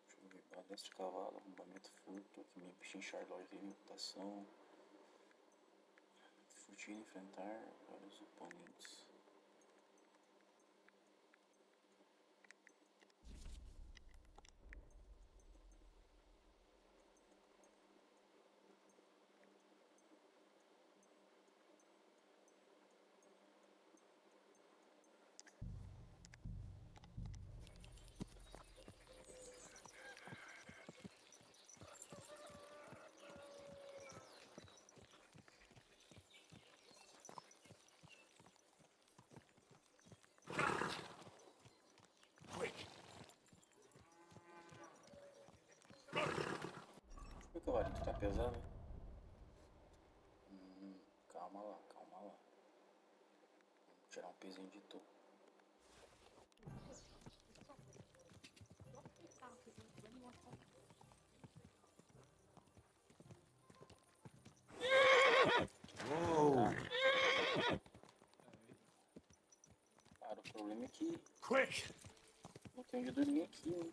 Speaker 1: Deixa eu ver. Balestra de cavalo, arrombamento, furto. Aqui me pichinchar, loja de reputação. Furtir, enfrentar vários oponentes. O cavalinho tá pesado, né? Calma lá, calma lá. Vamos tirar um pezinho de tu.
Speaker 2: Whoa!
Speaker 1: Cara, o problema é que
Speaker 2: Quick!
Speaker 1: não tem onde dormir aqui, né?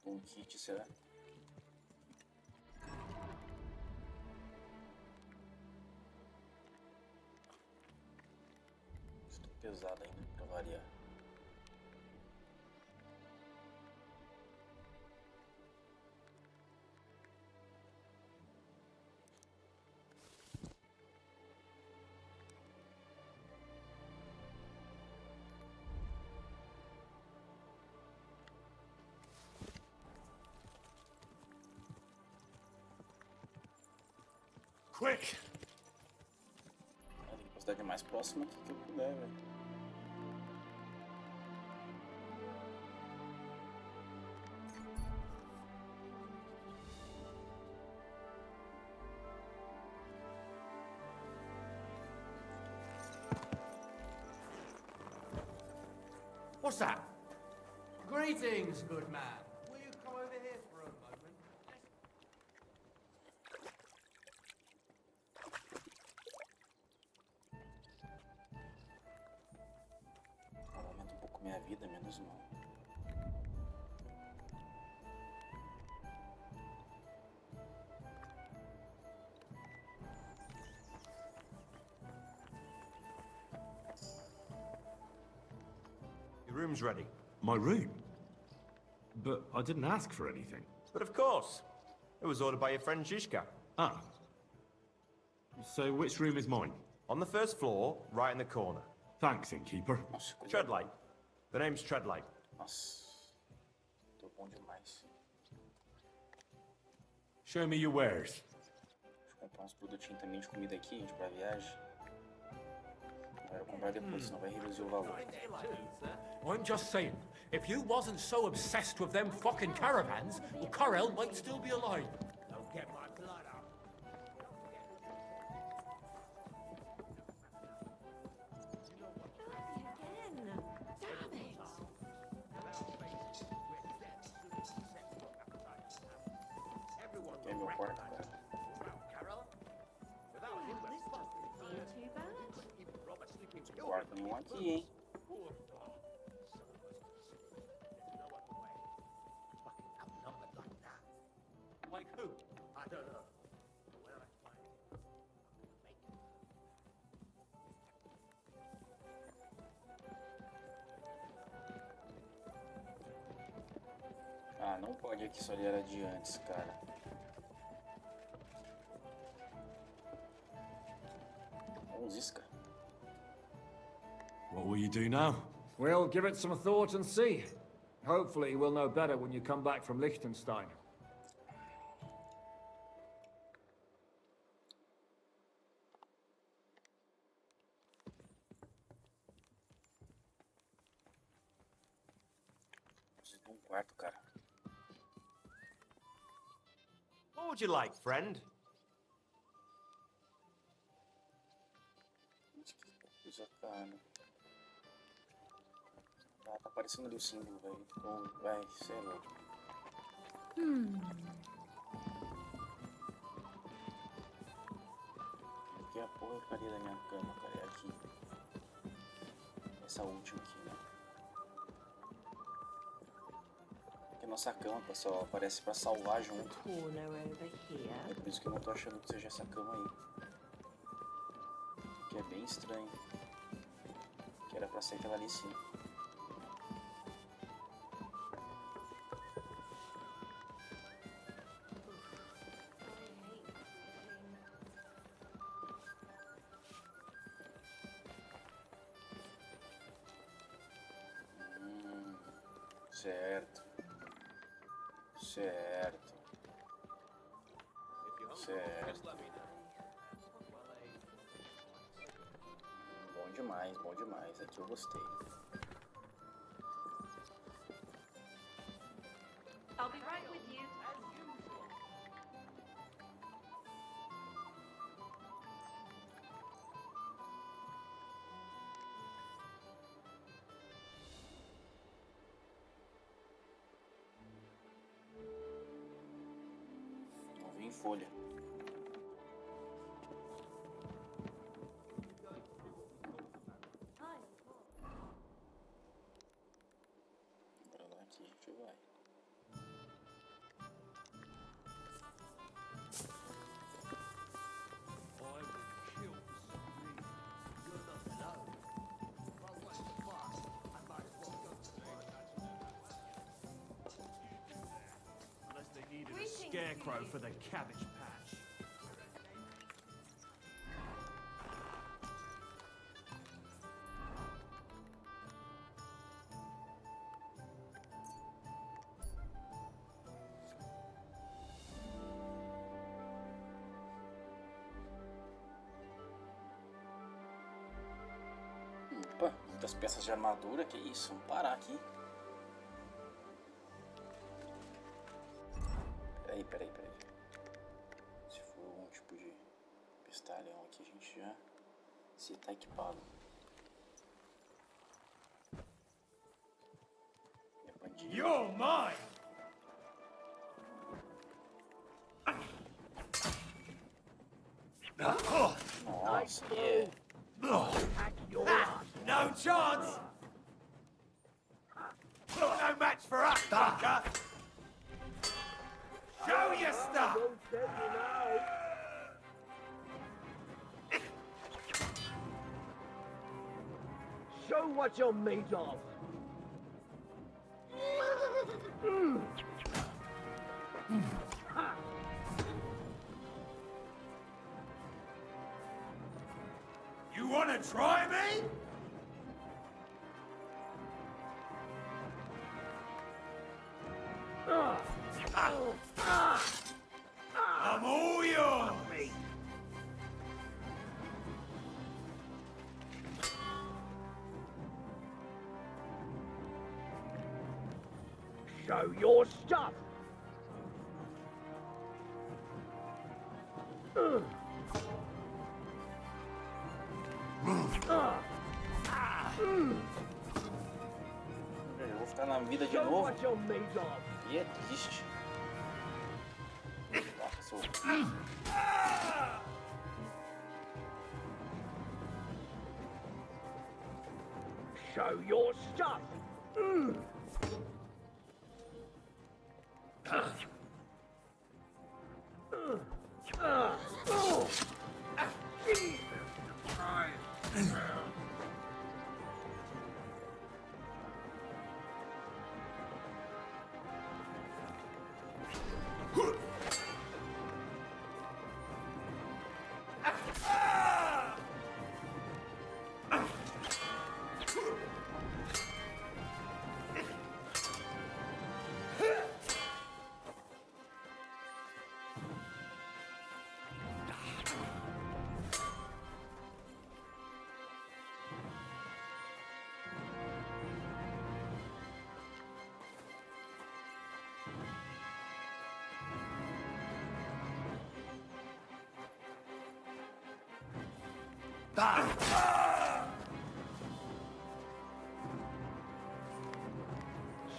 Speaker 1: Um kit, será? Estou pesado ainda, pra variar.
Speaker 2: Quick!
Speaker 1: Tem que postar de mais próximo aqui que eu puder, velho.
Speaker 6: What's that? Greetings, good man. Will you come over here for a moment?
Speaker 1: Aumenta um pouco minha vida, menos mal.
Speaker 11: Your room's ready.
Speaker 2: My room? But I didn't ask for anything.
Speaker 11: But of course. It was ordered by your friend Zizka.
Speaker 2: Ah. So which room is mine?
Speaker 11: On the first floor, right in the corner.
Speaker 2: Thanks, innkeeper.
Speaker 1: Nossa, cuidado.
Speaker 11: Treadlight. The name's Treadlight.
Speaker 1: Nossa. Tô bom demais.
Speaker 2: Show me your wares.
Speaker 1: Deixa eu comprar uns produtinhos também de comida aqui, gente, pra viagem. Agora eu comprar depois, senão vai reduzir o valor.
Speaker 10: I'm just saying, if you wasn't so obsessed with them fucking caravans, well, Corel might still be alive.
Speaker 6: Don't get my blood up.
Speaker 1: Aqui é meu quarto, cara. Quarto nenhum aqui, hein?
Speaker 6: Like who? I don't know. Where I find it.
Speaker 1: Ah, não pode aqui, só ele era de antes, cara. Vamos isca.
Speaker 2: What will you do now?
Speaker 14: We'll give it some thought and see. Hopefully we'll know better when you come back from Liechtenstein.
Speaker 1: Preciso de um quarto, cara.
Speaker 11: What would you like, friend?
Speaker 1: Coisa, cara. Ah, tá aparecendo ali o símbolo, velho. Ficou... Vai, cê é louco. Aqui é a porcaria da minha cama, cara. É aqui. Essa última aqui, né? Porque a nossa cama, pessoal, aparece pra salvar junto. É por isso que eu não tô achando que seja essa cama aí. Que é bem estranho. Que era pra ser aquela ali sim. Certo. Certo. Certo. Bom demais, bom demais. Aqui eu gostei.
Speaker 9: I'll be right with you.
Speaker 1: Não vi em folha. Bora lá aqui, a gente vai.
Speaker 7: Unless they needed a scarecrow for the cabbage patch.
Speaker 1: Opa, muitas peças de armadura, que isso? Vamos parar aqui. Peraí. Se for algum tipo de pestalhão aqui, a gente já se tá equipado. É bandido.
Speaker 7: You're mine!
Speaker 1: Nossa, yeah.
Speaker 7: No chance! No match for us, fucker! Show your stuff!
Speaker 6: Show what you're made of.
Speaker 7: You wanna try me? I'm all yours!
Speaker 6: Show your stuff.
Speaker 1: Eu vou ficar na vida de
Speaker 6: Show
Speaker 1: novo.
Speaker 6: what you're made of.
Speaker 1: E é triste. Passou.
Speaker 6: Show your stuff.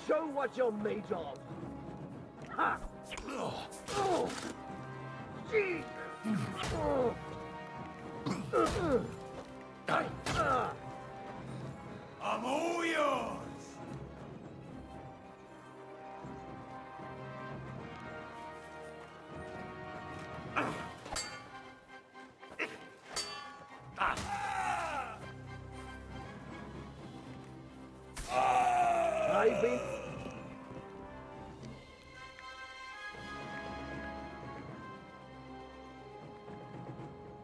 Speaker 6: Show what you're made of. Ha! Gee!
Speaker 2: I'm all yours!
Speaker 6: I've been...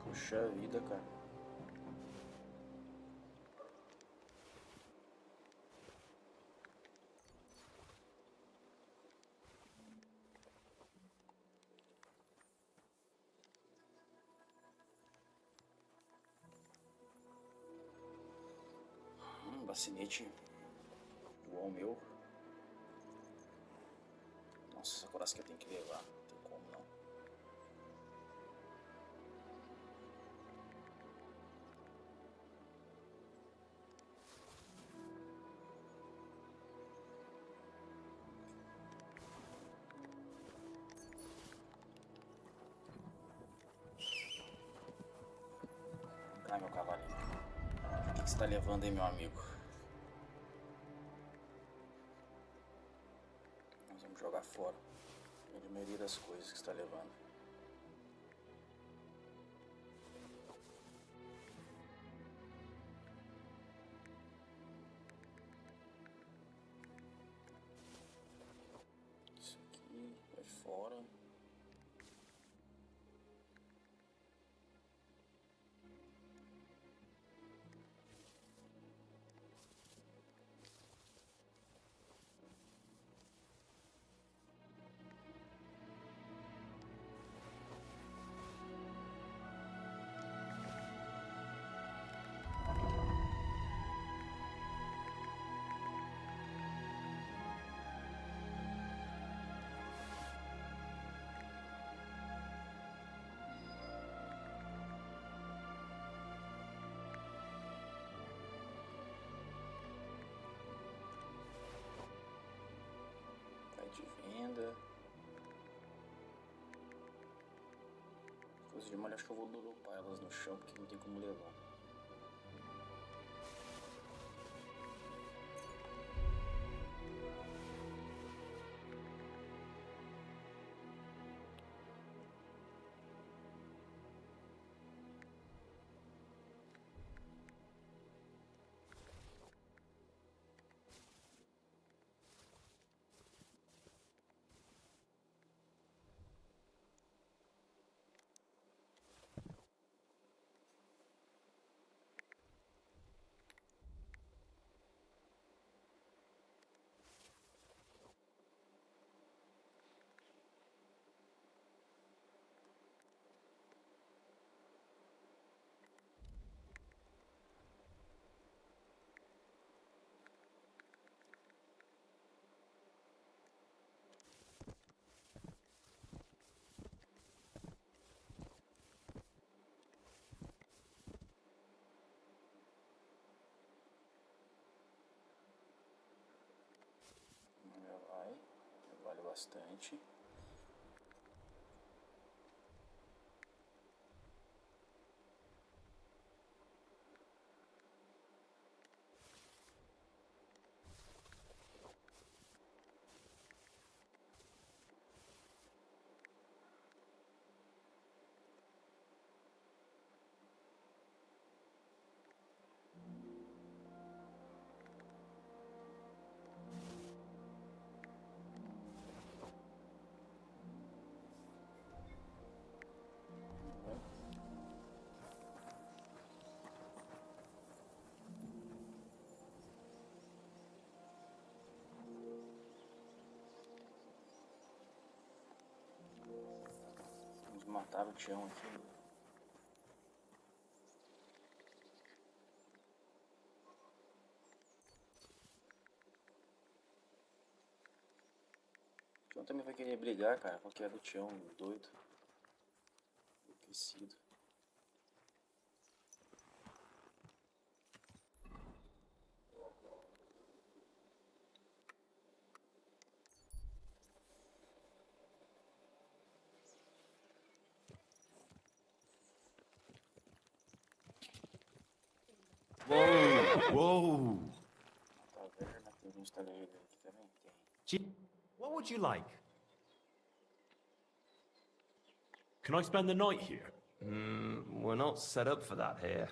Speaker 1: Puxa vida, cara. Bacinete igual o meu. Nossa, essa coraça que eu tenho que levar. Não tem como não. Ai, meu cavalinho. O que você tá levando aí, meu amigo? Nós vamos jogar fora a maioria das coisas que você tá levando. Isso aqui vai fora. De venda. Coisas de molho, acho que eu vou dropar elas no chão porque não tem como levar. Vale bastante. Mataram o Tião aqui. O Tião também vai querer brigar, cara. Qualquer do Tião, doido. Enlouquecido.
Speaker 11: Whoa!
Speaker 1: Taverna, tem um estaleiro aqui também? Tem.
Speaker 11: What would you like?
Speaker 2: Can I spend the night here?
Speaker 11: We're not set up for that here.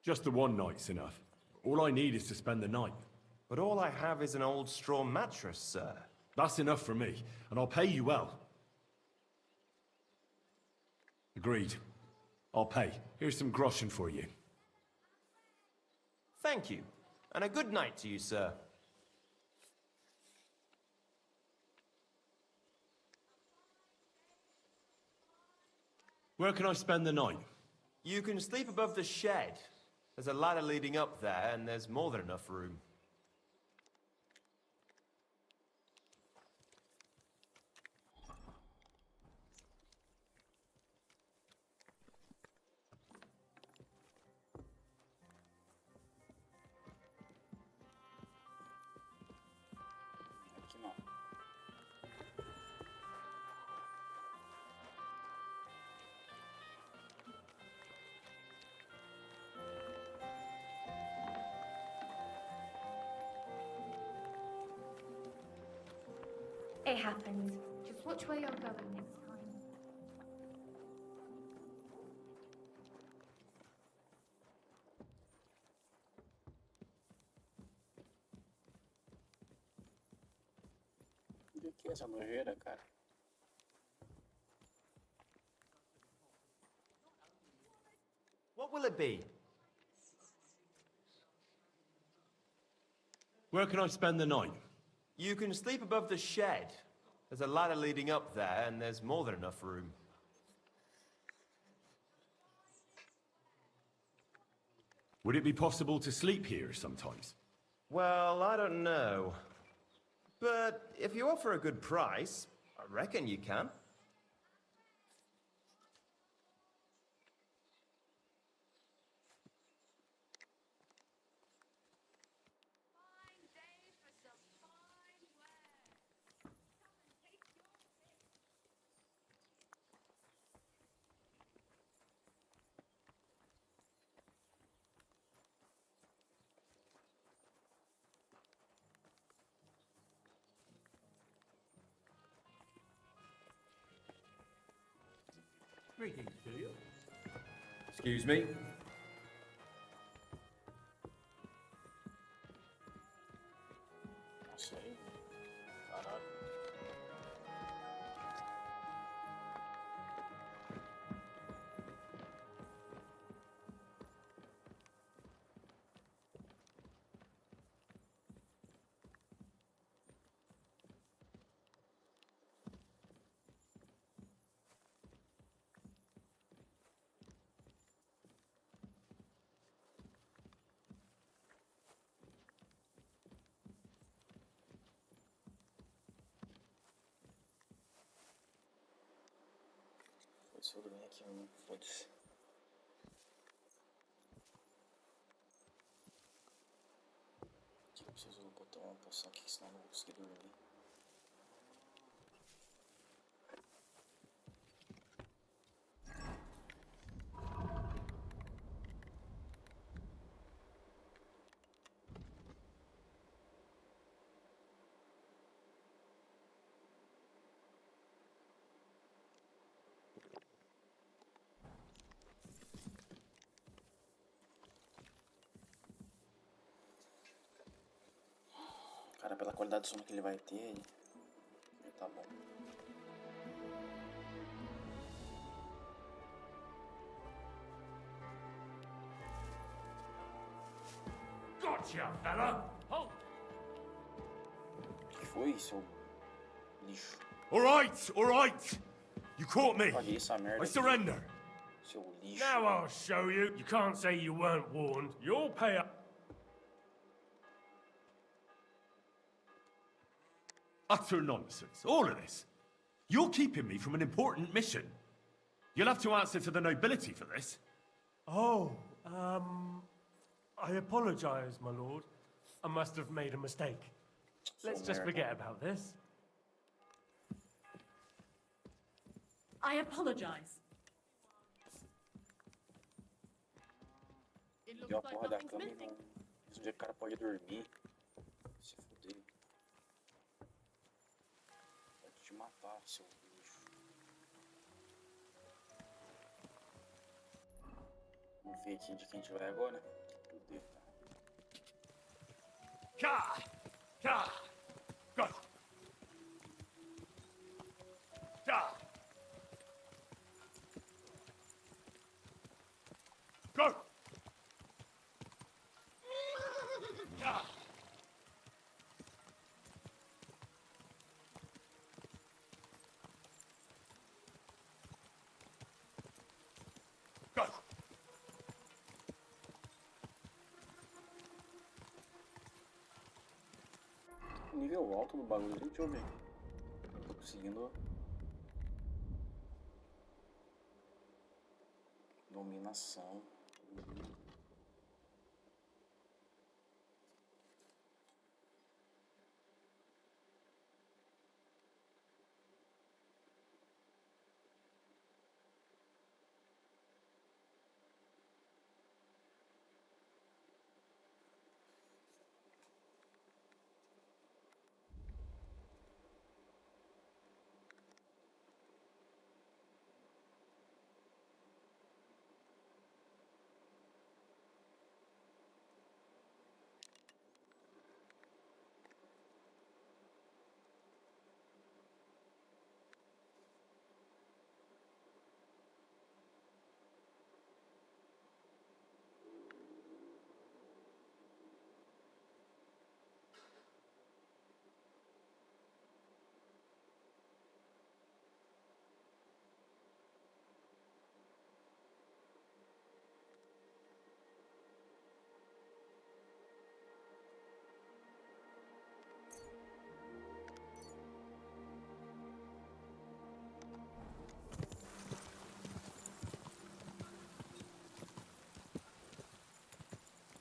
Speaker 2: Just the one night's enough. All I need is to spend the night.
Speaker 11: But all I have is an old straw mattress, sir.
Speaker 2: That's enough for me, and I'll pay you well. Agreed. I'll pay. Here's some groschen for you.
Speaker 11: Thank you. And a good night to you, sir.
Speaker 2: Where can I spend the night?
Speaker 11: You can sleep above the shed. There's a ladder leading up there, and there's more than enough room.
Speaker 1: Aqui não.
Speaker 15: It happens. Just watch where you're going next time.
Speaker 1: O que é essa nojeira, cara?
Speaker 11: What will it be?
Speaker 2: Where can I spend the night?
Speaker 11: You can sleep above the shed. There's a ladder leading up there, and there's more than enough room.
Speaker 2: Would it be possible to sleep here sometimes?
Speaker 11: Well, I don't know. But if you offer a good price, I reckon you can.
Speaker 6: Greetings to you.
Speaker 11: Excuse me?
Speaker 1: Não sei. Caralho. Foda-se, eu dormi aqui, mano. Foda-se. Aqui eu preciso botar uma poção aqui, senão eu não vou conseguir dormir. Cara, pela qualidade do som que ele vai ter aí, tá bom.
Speaker 3: Gotcha, fella!
Speaker 1: O que foi, seu lixo?
Speaker 2: All right! You caught me.
Speaker 1: Paguei essa merda.
Speaker 2: I surrender.
Speaker 1: Seu lixo.
Speaker 3: Now I'll show you. You can't say you weren't warned. You'll pay up.
Speaker 2: Utter nonsense. All of this. You're keeping me from an important mission. You'll have to answer to the nobility for this.
Speaker 3: Oh, I apologize, my lord. I must have made a mistake. Let's just forget about this.
Speaker 16: I apologize.
Speaker 9: It
Speaker 1: Deu a
Speaker 9: looks like
Speaker 1: porra da
Speaker 9: nothing's
Speaker 1: cama e
Speaker 9: missing.
Speaker 1: não. Esse dia que o cara pode dormir. Se fuder. Pode te matar, seu bicho. Vamos ver aqui de quem a gente vai agora. Fuder, cara.
Speaker 2: Go! Go! Go!
Speaker 1: Nível alto do bagulho ali, deixa eu ver. Não tô conseguindo. Dominação.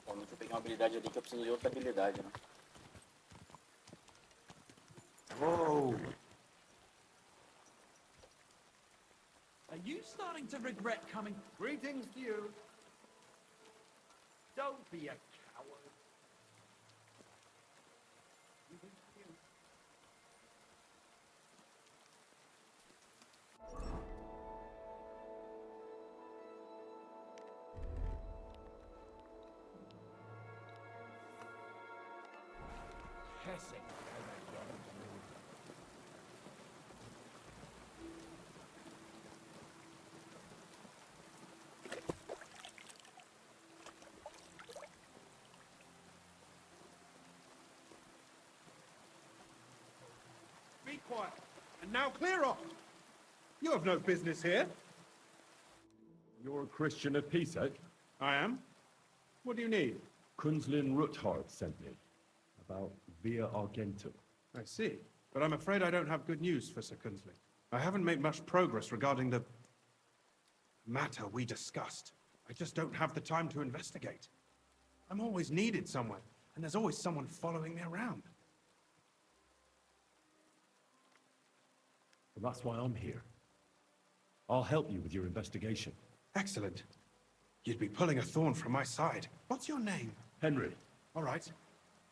Speaker 1: Quando eu peguei uma habilidade ali que eu preciso de outra habilidade, né?
Speaker 6: Whoa! Are you starting to regret coming? Greetings to you. Don't be a coward.
Speaker 7: Be quiet. And now clear off. You have no business here.
Speaker 2: You're a Christian of peace, eh?
Speaker 7: I am. What do you need?
Speaker 2: Kunzlin Ruthard sent me. About Via Argentum.
Speaker 7: I see. But I'm afraid I don't have good news for Sir Kunzley. I haven't made much progress regarding the matter we discussed. I just don't have the time to investigate. I'm always needed somewhere, and there's always someone following me around.
Speaker 2: Well, that's why I'm here. I'll help you with your investigation.
Speaker 7: Excellent. You'd be pulling a thorn from my side. What's your name?
Speaker 2: Henry.
Speaker 7: All right.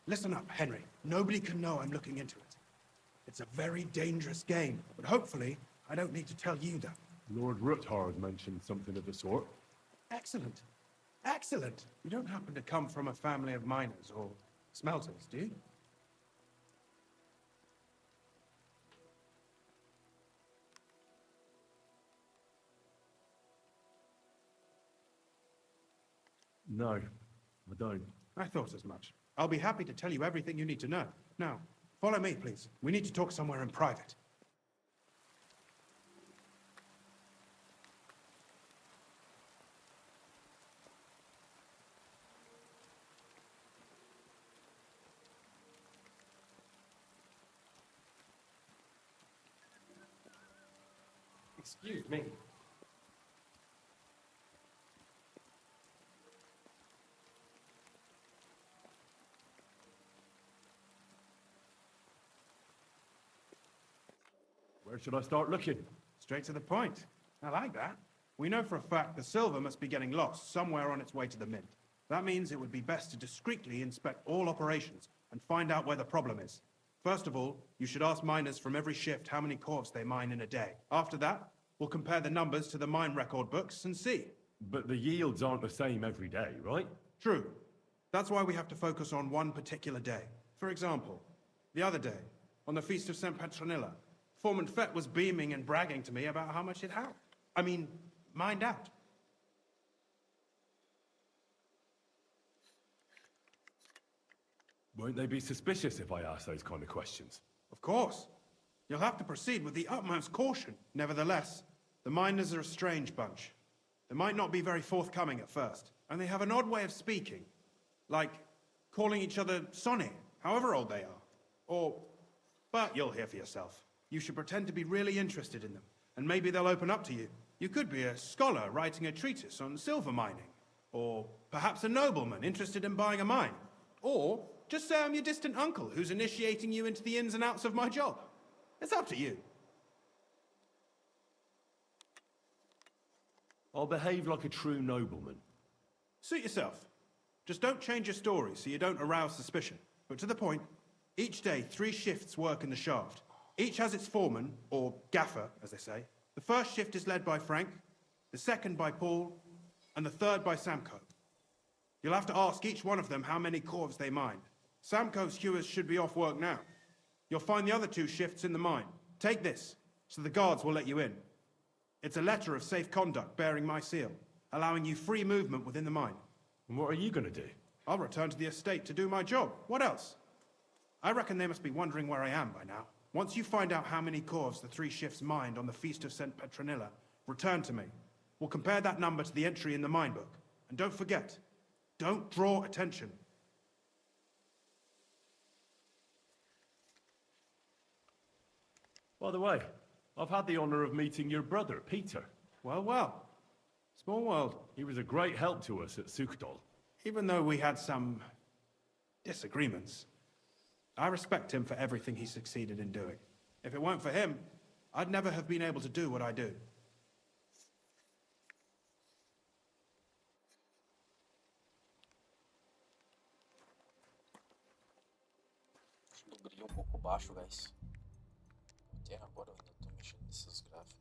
Speaker 7: Listen up, Henry. Nobody can know I'm looking into it. It's a very dangerous game, but hopefully I don't need to tell you that.
Speaker 2: Lord Ruthard mentioned something of the sort.
Speaker 7: Excellent. Excellent. You don't happen to come from a family of miners or smelters, do you?
Speaker 2: No, I don't.
Speaker 7: I thought as much. I'll be happy to tell you everything you need to know. Now, follow me, please. We need to talk somewhere in private.
Speaker 6: Excuse me.
Speaker 2: Where should I start looking?
Speaker 7: Straight to the point. I like that. We know for a fact the silver must be getting lost somewhere on its way to the mint. That means it would be best to discreetly inspect all operations and find out where the problem is. First of all, you should ask miners from every shift how many corps they mine in a day. After that, we'll compare the numbers to the mine record books and see.
Speaker 2: But the yields aren't the same every day, right?
Speaker 7: True. That's why we have to focus on one particular day. For example, the other day, on the Feast of St. Petronilla, Foreman Fett was beaming and bragging to me about how much it had. Mined out.
Speaker 2: Won't they be suspicious if I ask those kind of questions?
Speaker 7: Of course. You'll have to proceed with the utmost caution. Nevertheless, the miners are a strange bunch. They might not be very forthcoming at first, and they have an odd way of speaking. Like calling each other Sonny, however old they are. But you'll hear for yourself. You should pretend to be really interested in them, and maybe they'll open up to you. You could be a scholar writing a treatise on silver mining, or perhaps a nobleman interested in buying a mine. Or just say I'm your distant uncle who's initiating you into the ins and outs of my job. It's up to you.
Speaker 2: I'll behave like a true nobleman.
Speaker 7: Suit yourself. Just don't change your story so you don't arouse suspicion. But to the point, each day 3 shifts work in the shaft. Each has its foreman, or gaffer, as they say. The first shift is led by Frank, the second by Paul, and the third by Samko. You'll have to ask each one of them how many corvs they mined. Samko's hewers should be off work now. You'll find the other 2 shifts in the mine. Take this, so the guards will let you in. It's a letter of safe conduct bearing my seal, allowing you free movement within the mine.
Speaker 2: And what are you gonna do?
Speaker 7: I'll return to the estate to do my job. What else? I reckon they must be wondering where I am by now. Once you find out how many corvs the 3 shifts mined on the Feast of St. Petronilla, return to me. We'll compare that number to the entry in the mine book. And don't forget, don't draw attention.
Speaker 2: By the way, I've had the honor of meeting your brother, Peter.
Speaker 7: Well. Small world.
Speaker 2: He was a great help to us at Sukdal.
Speaker 7: Even though we had some disagreements, I respect him for everything he succeeded in doing. If it weren't for him, I'd never have been able to do what I do.
Speaker 1: Acho que o brilho um pouco baixo, guys. Até agora eu ainda tô mexendo nesses gráficos.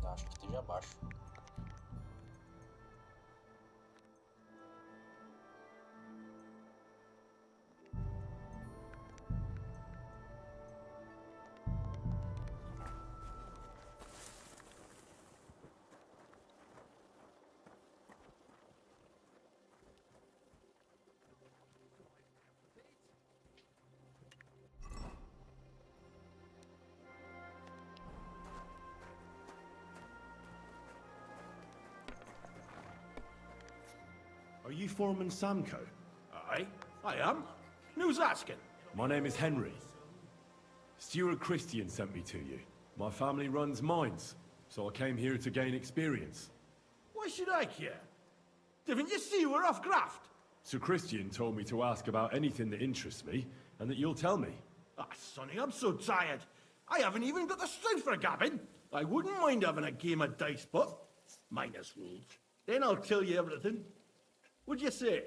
Speaker 1: Acho que esteja abaixo.
Speaker 2: Are you Foreman Samko?
Speaker 13: Aye, I am. Who's asking?
Speaker 2: My name is Henry. Steward Christian sent me to you. My family runs mines, so I came here to gain experience.
Speaker 13: Why should I care? Didn't you see we're off graft?
Speaker 2: Sir Christian told me to ask about anything that interests me, and that you'll tell me.
Speaker 13: Ah, Sonny, I'm so tired. I haven't even got the strength for gabbing. I wouldn't mind having a game of dice, but minus rules. Then I'll tell you everything. What'd you say?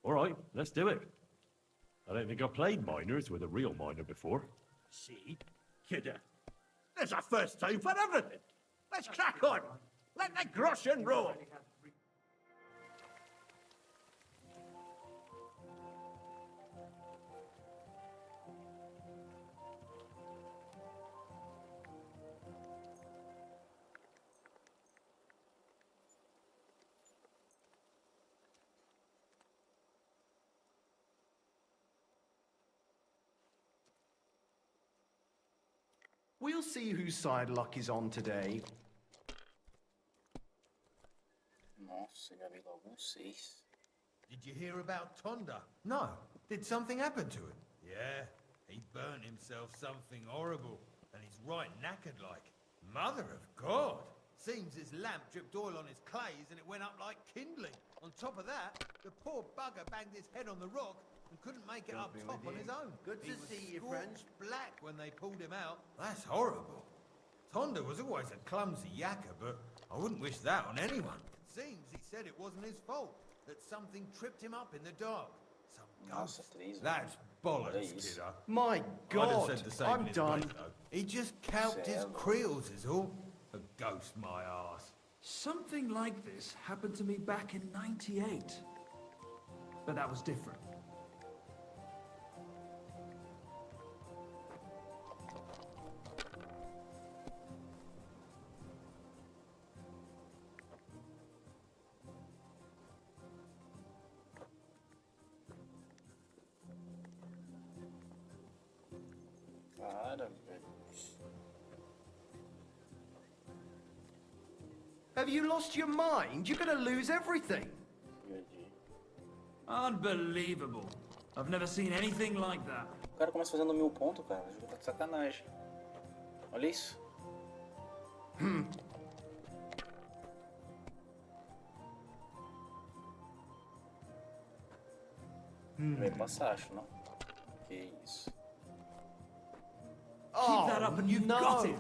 Speaker 2: All right, let's do it. I don't think I've played miners with a real miner before.
Speaker 13: See? Kidder. There's a first time for everything. Let's crack on. Let the groschen roll.
Speaker 12: We'll see whose side luck is on today.
Speaker 1: Nossa, já vi logo 6.
Speaker 13: Did you hear about Tonda?
Speaker 8: No. Did something happen to him?
Speaker 13: Yeah. He burnt himself something horrible, and he's right knackered like. Mother of God! Seems his lamp dripped oil on his clays and it went up like kindling. On top of that, the poor bugger banged his head on the rock and couldn't make it up top on his own.
Speaker 6: Good to see you, friend.
Speaker 13: Black when they pulled him out. That's horrible. Tonda was always a clumsy yakker, but I wouldn't wish that on anyone. Seems he said it wasn't his fault, that something tripped him up in the dark. Some ghost. That's bollocks, kidder.
Speaker 12: My
Speaker 13: I'd
Speaker 12: God,
Speaker 13: have said the same
Speaker 12: I'm
Speaker 13: in his
Speaker 12: done.
Speaker 13: place, though. He just counted his creels is all. A ghost, my arse.
Speaker 14: Something like this happened to me back in '98. But that was different.
Speaker 1: Cara, velho.
Speaker 12: Have you lost your mind? You're gonna lose everything.
Speaker 14: Unbelievable. I've never seen anything like that.
Speaker 1: O cara começa fazendo 1000 pontos, cara. O jogo tá de sacanagem. Olha isso. Vai passar, acho, não? Que isso.
Speaker 14: Keep that up and you've got it.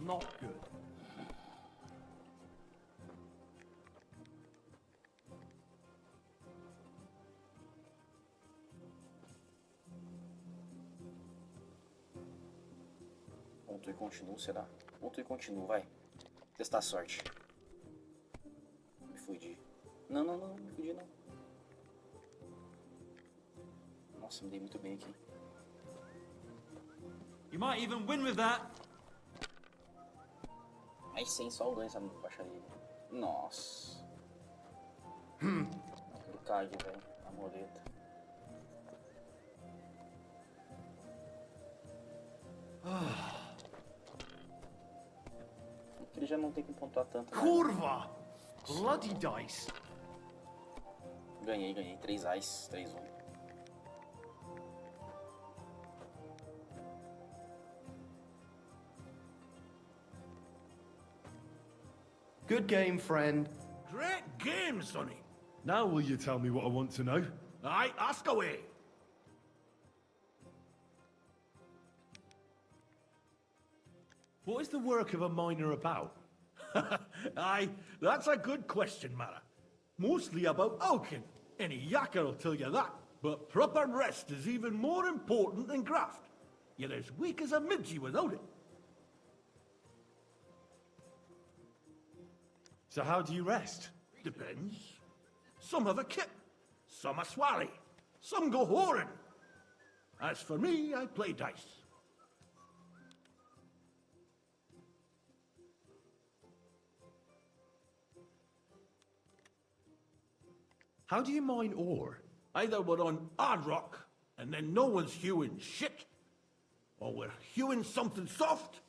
Speaker 12: Not good.
Speaker 1: Ponto e continuo, será? Ponto e continuo, vai. Testar a sorte. Me fudi. Não, não, não, me fudi não. Nossa, me dei muito bem aqui.
Speaker 14: You might even win with that.
Speaker 1: Aí sem só o ganho essa baixaria. Nossa. Aquele card, velho. A moleta. Ele já não tem que pontuar tanto.
Speaker 12: Curva! Bloody dice.
Speaker 1: Ganhei. 3 ice, 3-1.
Speaker 12: Good game, friend.
Speaker 13: Great game, Sonny.
Speaker 2: Now will you tell me what I want to know?
Speaker 13: Aye, ask away.
Speaker 2: What is the work of a miner about?
Speaker 13: Aye, that's a good question, Mara. Mostly about oaking. Any yakker will tell you that. But proper rest is even more important than graft. You're as weak as a midgie without it.
Speaker 2: So how do you rest?
Speaker 13: Depends. Some have a kit, some a swally, some go whoring. As for me, I play dice.
Speaker 2: How do you mine ore?
Speaker 13: Either we're on hard rock, and then no one's hewing shit, or we're hewing something soft,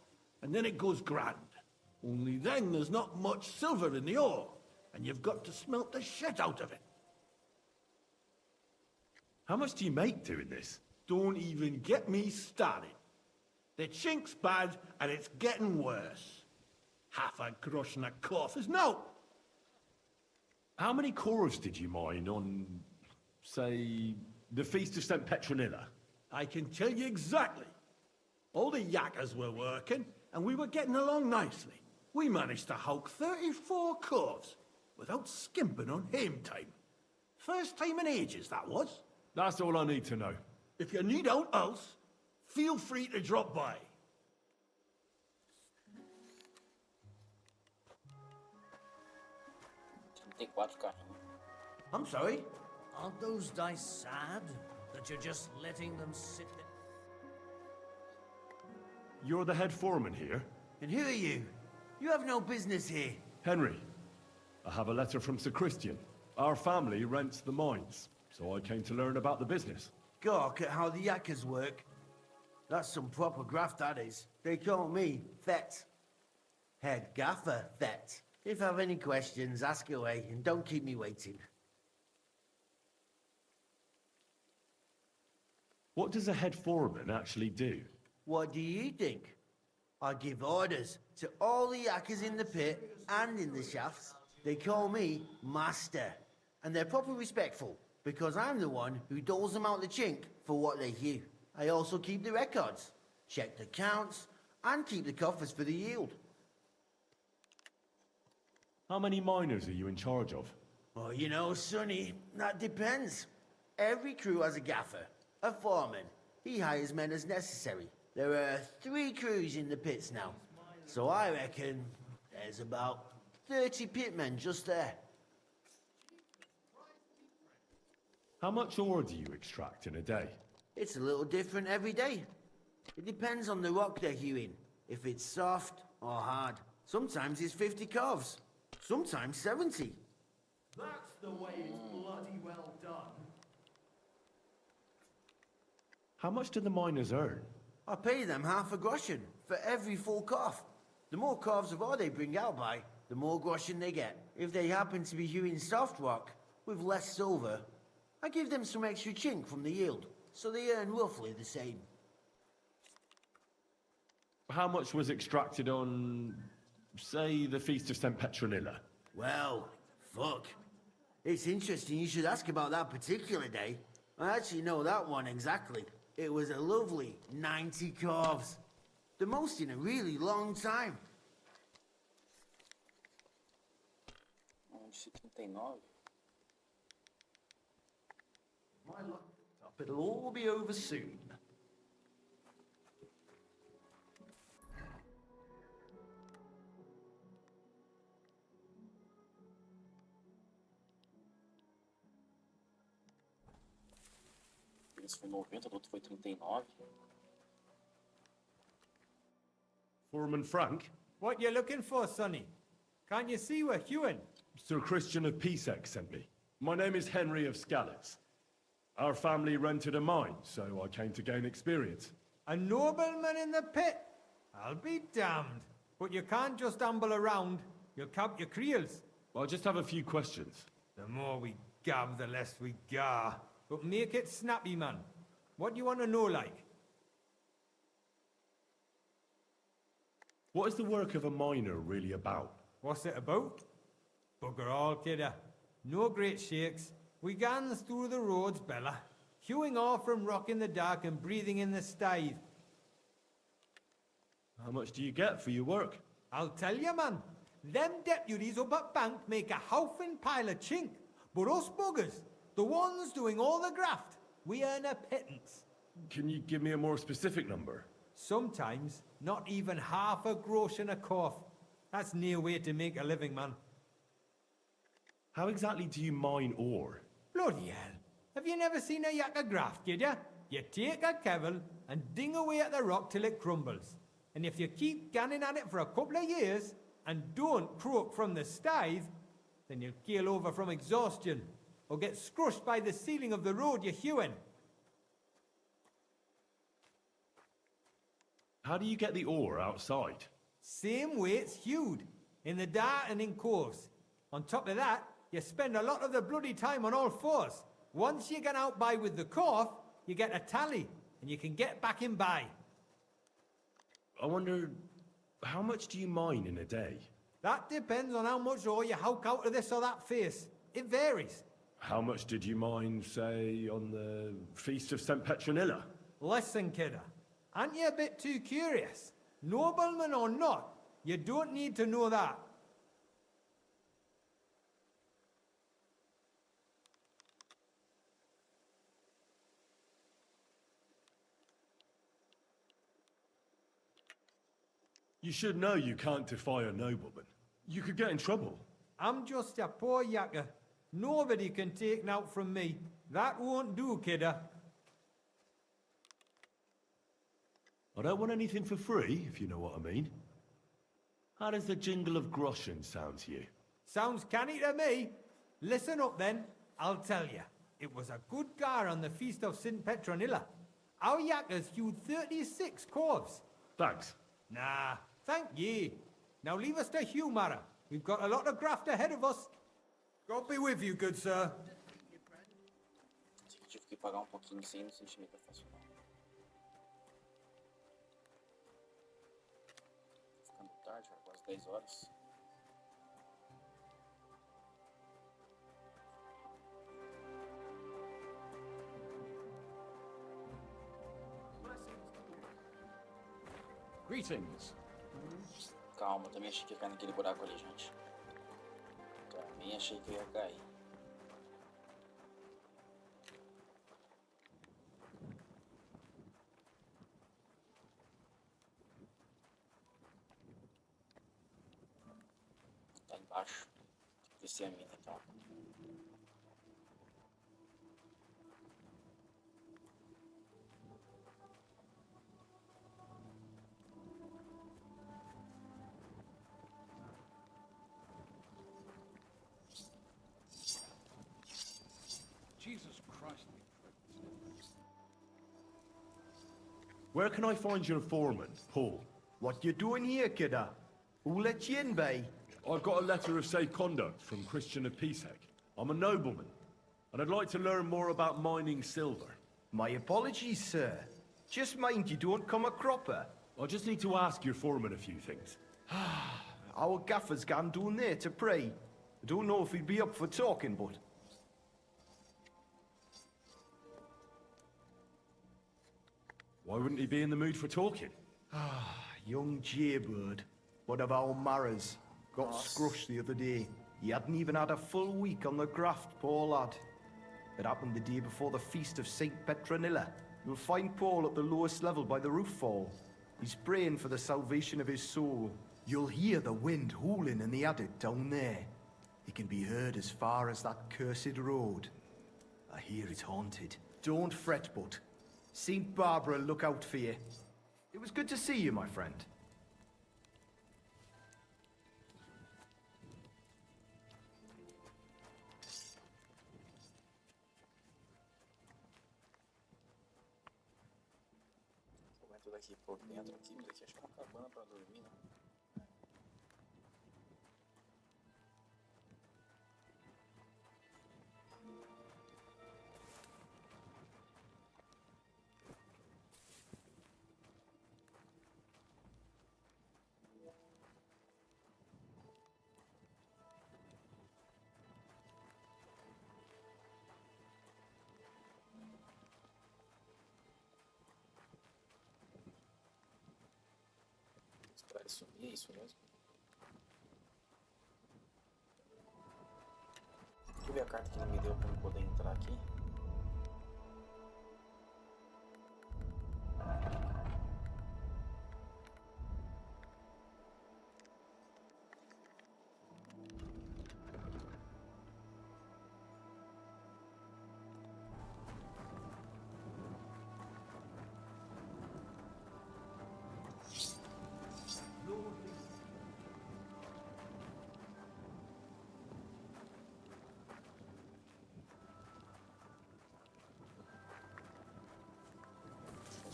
Speaker 13: and then it goes grand. Only then there's not much silver in the ore, and you've got to smelt the shit out of it.
Speaker 2: How much do you make doing this?
Speaker 13: Don't even get me started. The chink's bad, and it's getting worse. Half a grosh and a cough is no.
Speaker 2: How many cores did you mine on, say, the Feast of St. Petronilla?
Speaker 13: I can tell you exactly. All the yakkers were working, and we were getting along nicely. We managed to hulk 34 corves without skimping on hame time. First time in ages, that was.
Speaker 2: That's all I need to know.
Speaker 13: If you need out else, feel free to drop by.
Speaker 1: Tem 4 cartas.
Speaker 6: I'm sorry? Aren't those dice sad? That you're just letting them sit there?
Speaker 2: You're the head foreman here?
Speaker 6: And who are you? You have no business here.
Speaker 2: Henry, I have a letter from Sir Christian. Our family rents the mines, so I came to learn about the business.
Speaker 6: Gawk at how the yakkers work. That's some proper graft, that is. They call me Thet. Head Gaffer Thet. If you have any questions, ask away, and don't keep me waiting.
Speaker 2: What does a head foreman actually do?
Speaker 6: What do you think? I give orders to all the yakkers in the pit and in the shafts. They call me Master, and they're proper respectful, because I'm the one who doles them out the chink for what they hew. I also keep the records, check the counts, and keep the coffers for the yield.
Speaker 2: How many miners are you in charge of?
Speaker 6: Well, you know, Sonny, that depends. Every crew has a gaffer, a foreman. He hires men as necessary. There are 3 crews in the pits now, so I reckon there's about 30 pitmen just there.
Speaker 2: How much ore do you extract in a day?
Speaker 6: It's a little different every day. It depends on the rock they're hewing, if it's soft or hard. Sometimes it's 50 calves, sometimes 70.
Speaker 12: That's the way it's bloody well done.
Speaker 2: How much do the miners earn?
Speaker 6: I pay them half a groschen for every full calf. The more calves of ore they bring out by, the more groschen they get. If they happen to be hewing soft rock with less silver, I give them some extra chink from the yield, so they earn roughly the same.
Speaker 2: How much was extracted on, say, the Feast of St. Petronilla?
Speaker 6: Well, fuck. It's interesting you should ask about that particular day. I actually know that one exactly. It was a lovely 90 calves. The most in a really long time.
Speaker 1: Onde 39?
Speaker 12: My luck up, it'll all be over soon.
Speaker 1: Esse foi 90, do outro foi 39.
Speaker 2: Foreman Frank?
Speaker 16: What you looking for, Sonny? Can't you see we're hewing?
Speaker 2: Sir Christian of Pisek sent me. My name is Henry of Skalitz. Our family rented a mine, so I came to gain experience.
Speaker 16: A nobleman in the pit? I'll be damned. But you can't just amble around. You'll count your creels.
Speaker 2: Well, I just have a few questions.
Speaker 16: The more we gab, the less we gar. But make it snappy, man. What do you want to know, like?
Speaker 2: What is the work of a miner really about?
Speaker 16: What's it about? Bugger all, kidder. No great shakes. We gans through the roads, Bella. Hewing off from rock in the dark and breathing in the stithe.
Speaker 2: How much do you get for your work?
Speaker 16: I'll tell you, man. Them deputies up at bank make a howfing pile of chink. But us buggers, the ones doing all the graft, we earn a pittance.
Speaker 2: Can you give me a more specific number?
Speaker 16: Sometimes, not even half a groschen a calf. That's near way to make a living, man.
Speaker 2: How exactly do you mine ore?
Speaker 16: Bloody hell. Have you never seen a yakker graft, kid ya? You take a kevel and ding away at the rock till it crumbles. And if you keep ganning at it for a couple of years and don't croak from the stithe, then you'll keel over from exhaustion or get scrushed by the ceiling of the road you're hewing.
Speaker 2: How do you get the ore outside?
Speaker 16: Same way it's hewed, in the dark and in coves. On top of that, you spend a lot of the bloody time on all fours. Once you get out by with the corf, you get a tally, and you can get back in by.
Speaker 2: I wonder, how much do you mine in a day?
Speaker 16: That depends on how much ore you howk out of this or that face. It varies.
Speaker 2: How much did you mine, say, on the Feast of St. Petronilla?
Speaker 16: Listen, kidder. Aren't you a bit too curious? Nobleman or not, you don't need to know that.
Speaker 2: You should know you can't defy a nobleman. You could get in trouble.
Speaker 16: I'm just a poor yakker. Nobody can take naught from me. That won't do, kidder.
Speaker 2: I don't want anything for free, if you know what I mean. How does the jingle of groschen sound to you?
Speaker 16: Sounds canny to me. Listen up then, I'll tell you. It was a good gar on the Feast of St. Petronilla. Our yakkers hewed 36 calves.
Speaker 2: Thanks.
Speaker 16: Nah, thank ye. Now leave us to hew, Mara. We've got a lot of graft ahead of us. God be with you, good sir.
Speaker 1: Tive que pagar pouquinho sem no sentimento da funcional. tarde, cara, quase 10 horas.
Speaker 14: Greetings.
Speaker 1: Calma, eu também achei que ia cair naquele buraco ali, gente. Também achei que eu ia cair. Tá embaixo. Tem que descer a mina, então.
Speaker 14: Jesus Christ.
Speaker 2: Where can I find your foreman, Paul?
Speaker 12: What you doing here, kidda? Who let you in, bay?
Speaker 2: I've got a letter of safe conduct from Christian of Pisek. I'm a nobleman, and I'd like to learn more about mining silver.
Speaker 12: My apologies, sir. Just mind you don't come a cropper.
Speaker 2: I just need to ask your foreman a few things.
Speaker 12: Our gaffer's gone down there to pray. I don't know if he'd be up for talking, but...
Speaker 2: Why wouldn't he be in the mood for talking?
Speaker 12: Young Jaybird, one of our marrows, got scrushed the other day. He hadn't even had a full week on the graft, poor lad. It happened the day before the feast of St. Petronilla. You'll find Paul at the lowest level by the roof fall. He's praying for the salvation of his soul. You'll hear the wind howling in the attic down there. It can be heard as far as that cursed road. I hear it's haunted. Don't fret, but St. Barbara look out for you. It was good to see you, my friend.
Speaker 1: Vou daqui por dentro aqui, mas aqui acho que é uma cabana pra dormir, né? Esperar ele sumir, é isso mesmo? Deixa eu ver a carta que ele me deu pra eu poder entrar aqui.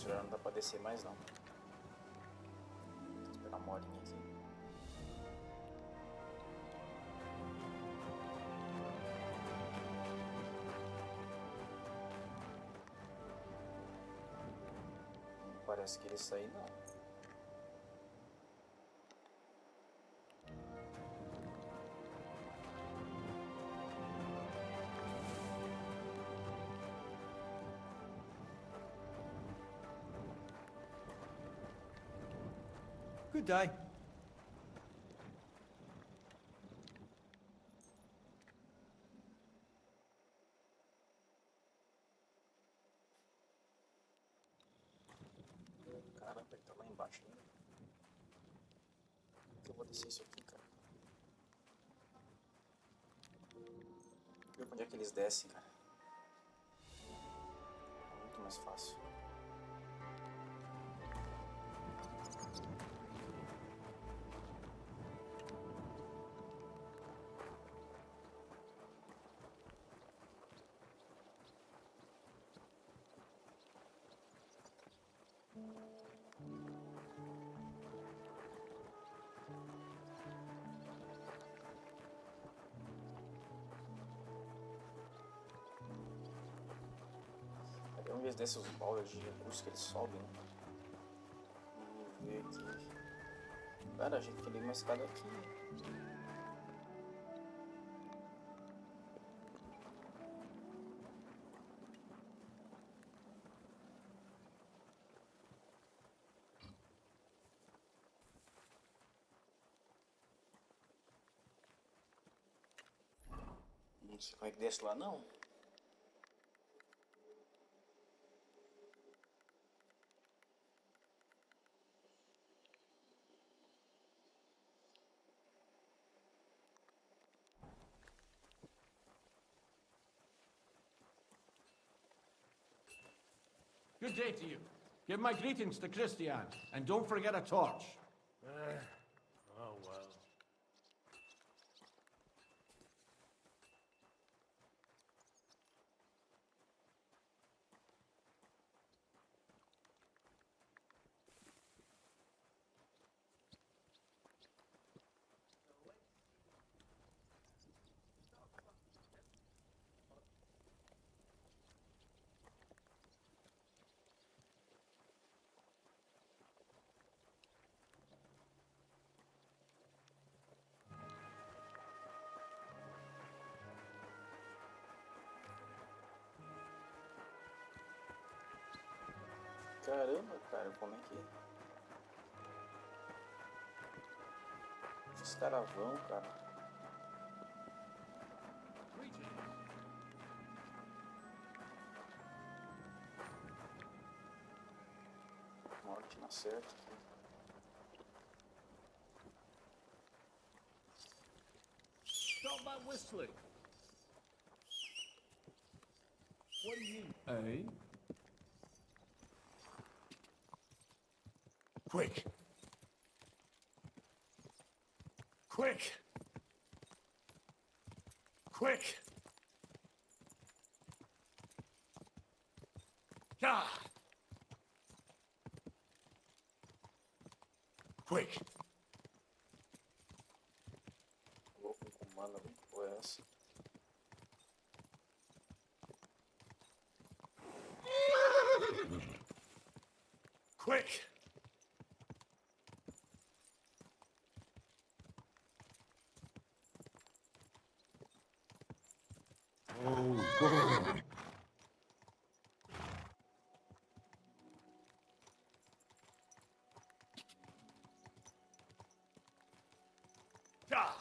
Speaker 1: Não dá pra descer mais não. Vou esperar uma horinha aqui. Não parece que ele sair não.
Speaker 16: Good day.
Speaker 1: Caramba, ele tá lá embaixo ainda. Eu vou descer isso aqui, cara. Ver onde é que eles descem, cara. É muito mais fácil. Vamos ver desses baldes de recursos que eles sobem, né? Vamos ver aqui. Cara, a gente queria uma escada aqui. Não sei como é que desce lá, não.
Speaker 17: Good day to you. Give my greetings to Christian, and don't forget a torch.
Speaker 18: Oh well.
Speaker 1: Caramba, cara, como é que... Esses caras vão, cara. Morte na certa aqui.
Speaker 17: Stop that whistling. What do you mean? Eh?
Speaker 2: Quick! Quick! Quick! Ah! Quick!
Speaker 1: Vou com comando ali, ou é essa?
Speaker 2: Quick! Ah!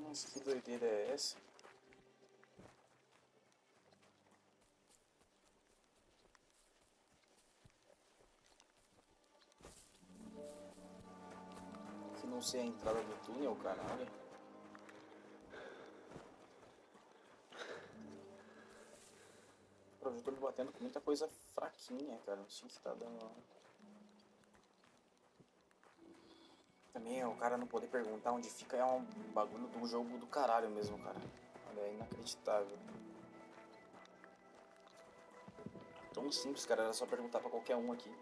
Speaker 1: Mas que doideira é essa? Que não sei a entrada do túnel, caralho. Eu já tô me batendo com muita coisa fraquinha, cara. Não sei se tá dando... Também o cara não poder perguntar onde fica é um bagulho do jogo do caralho mesmo, cara. Olha, é inacreditável. Tão simples, cara. Era só perguntar pra qualquer um aqui. Não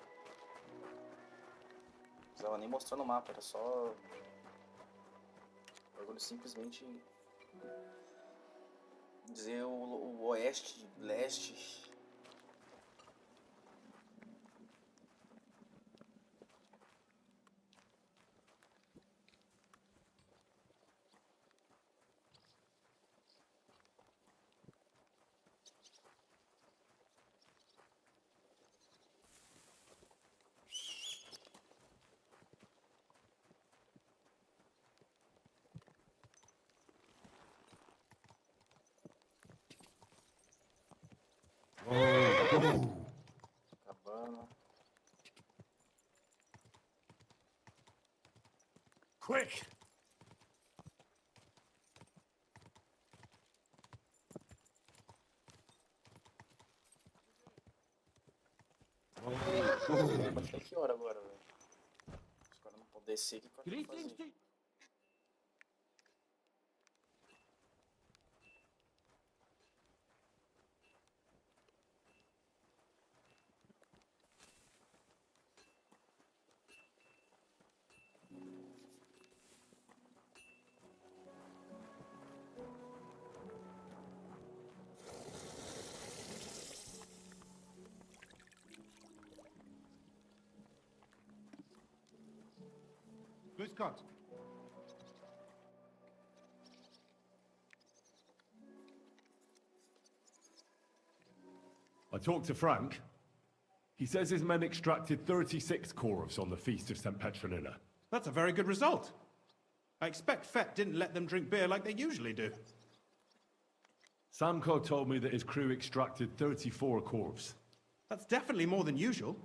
Speaker 1: precisava nem mostrar no mapa, era só... bagulho simplesmente... dizer o oeste, leste... Cabana.
Speaker 2: Quick!
Speaker 1: Até que hora agora, velho? Os caras não podem descer, o que eu tenho que fazer?
Speaker 7: Grüß Gott.
Speaker 2: I talked to Frank. He says his men extracted 36 corvs on the Feast of St. Petronilla.
Speaker 7: That's a very good result. I expect Fett didn't let them drink beer like they usually do.
Speaker 2: Samko told me that his crew extracted 34 corvs.
Speaker 7: That's definitely more than usual.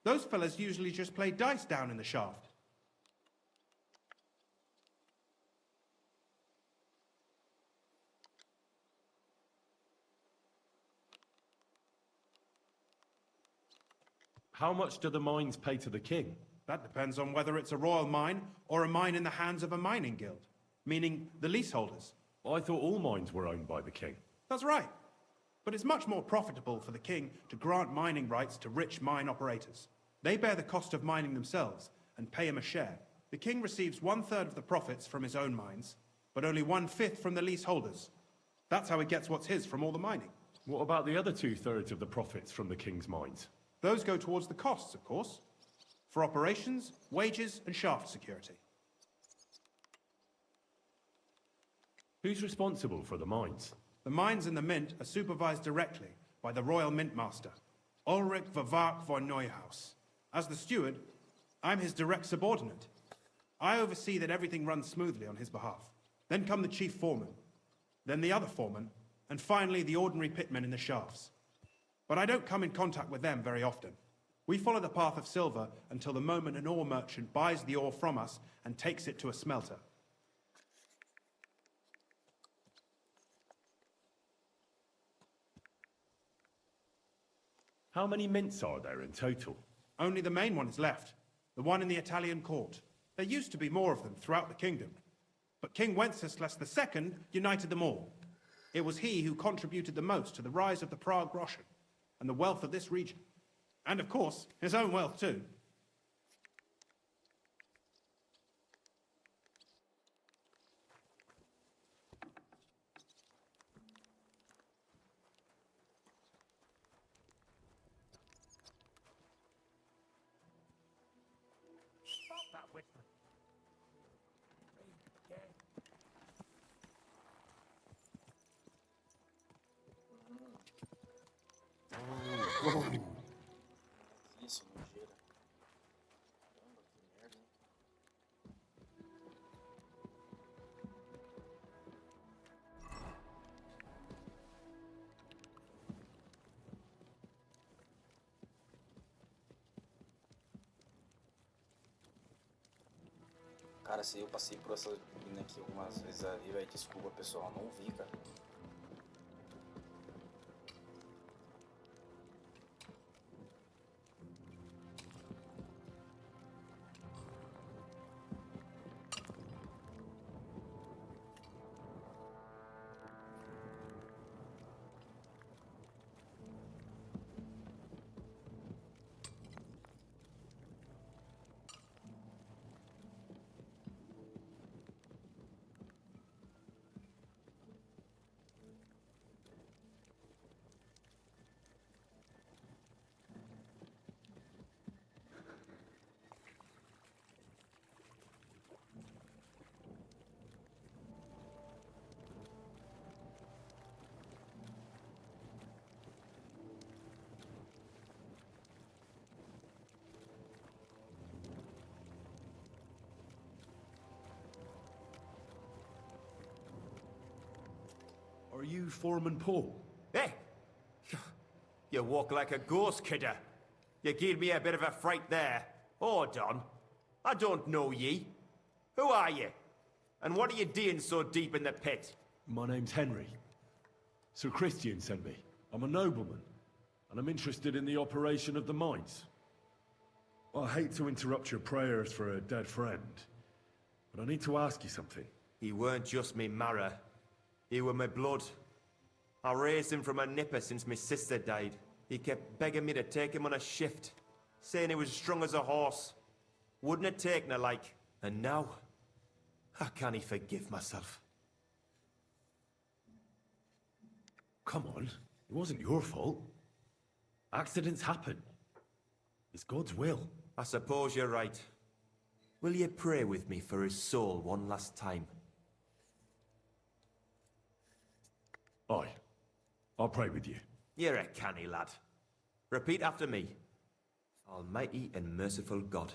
Speaker 7: Those fellas usually just play dice down in the shaft.
Speaker 2: How much do the mines pay to the king?
Speaker 7: That depends on whether it's a royal mine or a mine in the hands of a mining guild, meaning the leaseholders.
Speaker 2: I thought all mines were owned by the king.
Speaker 7: That's right. But it's much more profitable for the king to grant mining rights to rich mine operators. They bear the cost of mining themselves and pay him a share. The king receives 1/3 of the profits from his own mines, but only 1/5 from the leaseholders. That's how he gets what's his from all the mining.
Speaker 2: What about the other 2/3 of the profits from the king's mines?
Speaker 7: Those go towards the costs, of course, for operations, wages, and shaft security.
Speaker 2: Who's responsible for the mines?
Speaker 7: The mines and the mint are supervised directly by the Royal Mint Master, Ulrich Vervark von Neuhaus. As the steward, I'm his direct subordinate. I oversee that everything runs smoothly on his behalf. Then come the chief foreman, then the other foreman, and finally the ordinary pitmen in the shafts. But I don't come in contact with them very often. We follow the path of silver until the moment an ore merchant buys the ore from us and takes it to a smelter.
Speaker 2: How many mints are there in total?
Speaker 7: Only the main one is left, the one in the Italian court. There used to be more of them throughout the kingdom, but King Wenceslas II united them all. It was he who contributed the most to the rise of the Prague groschen and the wealth of this region. And of course, his own wealth too.
Speaker 1: Isso, nojeira. Caramba, que merda, hein? Cara, se eu passei por essa mina aqui algumas vezes ali, velho, desculpa pessoal, não vi, cara.
Speaker 2: Are you Foreman Paul?
Speaker 11: Hey! You walk like a ghost, kidder. You gave me a bit of a fright there. Hold on. I don't know ye. Who are you? And what are you doing so deep in the pit?
Speaker 2: My name's Henry. Sir Christian sent me. I'm a nobleman, and I'm interested in the operation of the mines. I hate to interrupt your prayers for a dead friend, but I need to ask you something.
Speaker 11: He weren't just me marrow. He were my blood. I raised him from a nipper since my sister died. He kept begging me to take him on a shift, saying he was strong as a horse. Wouldn't have taken her like. And now, how can he forgive myself?
Speaker 2: Come on, it wasn't your fault. Accidents happen. It's God's will.
Speaker 11: I suppose you're right. will ye pray with me for his soul one last time?
Speaker 2: Aye. I'll pray with you.
Speaker 11: You're a canny lad. Repeat after me. Almighty and merciful God,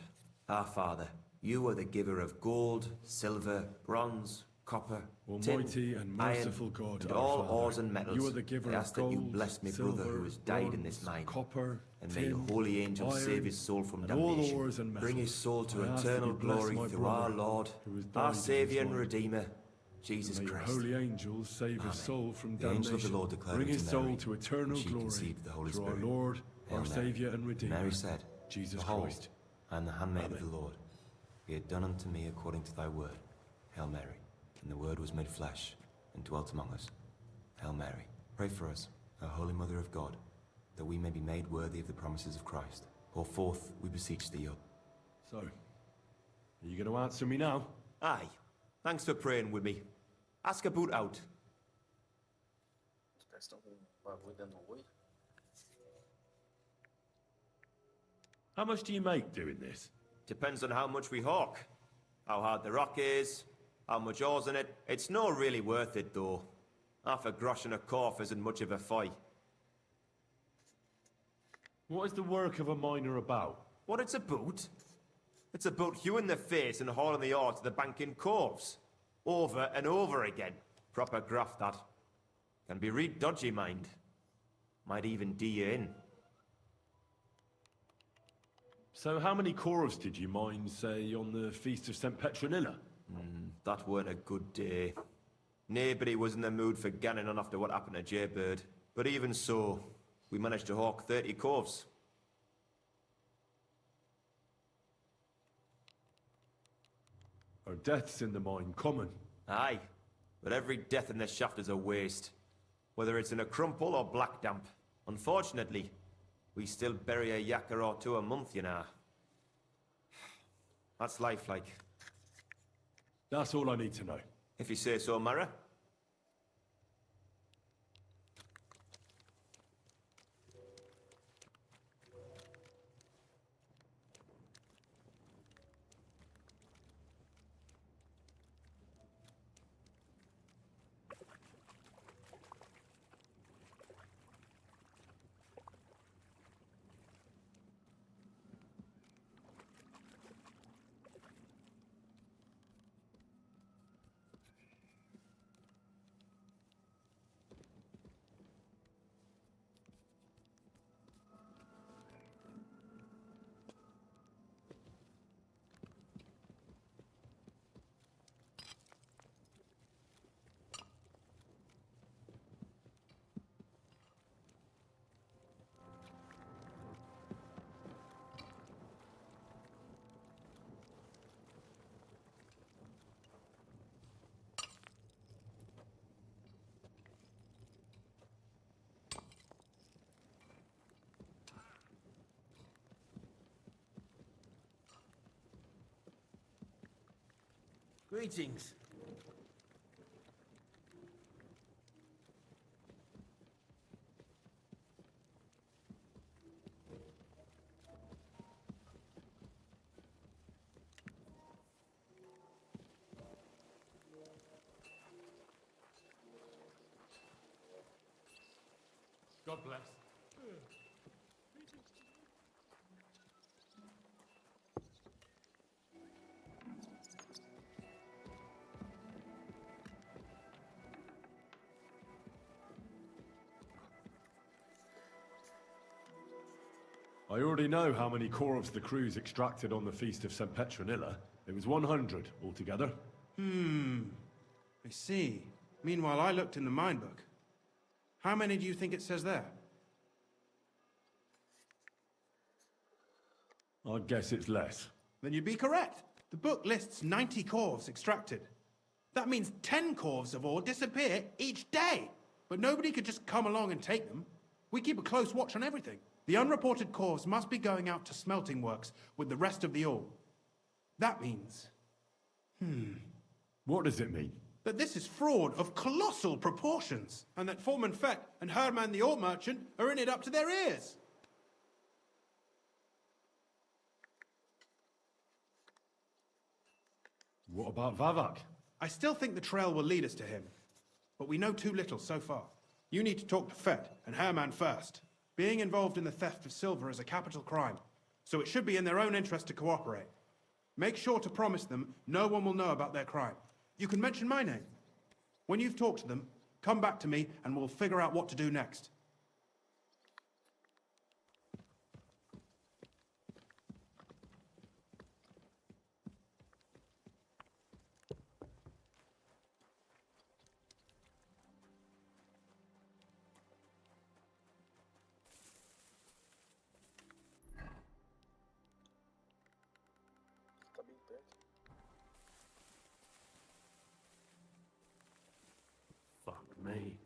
Speaker 11: our Father, you are the giver of gold, silver, bronze, copper,
Speaker 2: Almighty
Speaker 11: tin,
Speaker 2: and merciful
Speaker 11: iron,
Speaker 2: God,
Speaker 11: and
Speaker 2: our
Speaker 11: all
Speaker 2: Father,
Speaker 11: ores and metals.
Speaker 2: you are the giver
Speaker 11: I
Speaker 2: of
Speaker 11: ask that you
Speaker 2: gold,
Speaker 11: bless me brother
Speaker 2: silver,
Speaker 11: who has died in this
Speaker 2: bronze,
Speaker 11: mine.
Speaker 2: copper,
Speaker 11: And may your
Speaker 2: tin,
Speaker 11: holy angels
Speaker 2: iron,
Speaker 11: save his soul from
Speaker 2: and all
Speaker 11: damnation.
Speaker 2: ores and
Speaker 11: Bring his
Speaker 2: metals.
Speaker 11: soul to
Speaker 2: I ask that
Speaker 11: eternal
Speaker 2: you bless
Speaker 11: glory
Speaker 2: my
Speaker 11: through our
Speaker 2: brother
Speaker 11: Lord,
Speaker 2: who has died
Speaker 11: our
Speaker 2: in his
Speaker 11: Saviour and
Speaker 2: mine.
Speaker 11: Redeemer, Jesus
Speaker 2: May your
Speaker 11: Christ.
Speaker 2: holy angels save his soul from
Speaker 11: The angel of the
Speaker 2: damnation.
Speaker 11: Lord declared
Speaker 2: Bring
Speaker 11: unto
Speaker 2: his soul
Speaker 11: Mary,
Speaker 2: to eternal
Speaker 11: and she
Speaker 2: glory
Speaker 11: conceived the Holy
Speaker 2: through
Speaker 11: Spirit.
Speaker 2: our Lord,
Speaker 11: Hail
Speaker 2: our
Speaker 11: Mary.
Speaker 2: Saviour and Redeemer,
Speaker 11: Mary said,
Speaker 2: Jesus
Speaker 11: Behold,
Speaker 2: Christ.
Speaker 11: I am the handmaid of
Speaker 2: Amen.
Speaker 11: the Lord. Be it done unto me according to thy word. Hail Mary. And the word was made flesh and dwelt among us. Hail Mary. Pray for us, O Holy Mother of God, that we may be made worthy of the promises of Christ. Pour forth, we beseech thee, O.
Speaker 2: So, are you going to answer me now?
Speaker 11: Aye. Thanks for praying with me. Ask a boot out.
Speaker 1: Os caras estão com um bagulho dando oi.
Speaker 2: How much do you make doing this?
Speaker 11: Depends on how much we hawk. How hard the rock is, how much ore's in it. It's not really worth it, though. Half a grosh and a corf isn't much of a fight.
Speaker 2: What is the work of a miner about?
Speaker 11: What it's about? It's about hewing the face and hauling the ore to the bank in coves. Over and over again. Proper graft, that. Can be real dodgy, mind. Might even D you in.
Speaker 2: So how many corves did you mine, say, on the Feast of St. Petronilla?
Speaker 11: That weren't a good day. Nobody was in the mood for ganning on after what happened to Jaybird. But even so, we managed to hawk 30 corves.
Speaker 2: Are deaths in the mine common?
Speaker 11: Aye, but every death in the shaft is a waste. Whether it's in a crumple or black damp. Unfortunately, we still bury a yakker or two a month, you know. That's life, like.
Speaker 2: That's all I need to know.
Speaker 11: If you say so, Mara.
Speaker 6: Greetings.
Speaker 2: God bless. I already know how many corves the crews extracted on the Feast of St. Petronilla. It was 100 altogether.
Speaker 7: I see. Meanwhile, I looked in the mine book. How many do you think it says there?
Speaker 2: I'd guess it's less.
Speaker 7: Then you'd be correct. The book lists 90 corves extracted. That means 10 corves of ore disappear each day. But nobody could just come along and take them. We keep a close watch on everything. The unreported corves must be going out to smelting works with the rest of the ore. That means...
Speaker 2: What does it mean?
Speaker 7: that this is fraud of colossal proportions, and that Foreman Fett and Herman the ore merchant are in it up to their ears.
Speaker 2: What about Vavak?
Speaker 7: I still think the trail will lead us to him, but we know too little so far. You need to talk to Fett and Herman first. Being involved in the theft of silver is a capital crime, so it should be in their own interest to cooperate. Make sure to promise them no one will know about their crime. You can mention my name. When you've talked to them, come back to me and we'll figure out what to do next.
Speaker 1: Tá bem perto.
Speaker 18: Fuck me.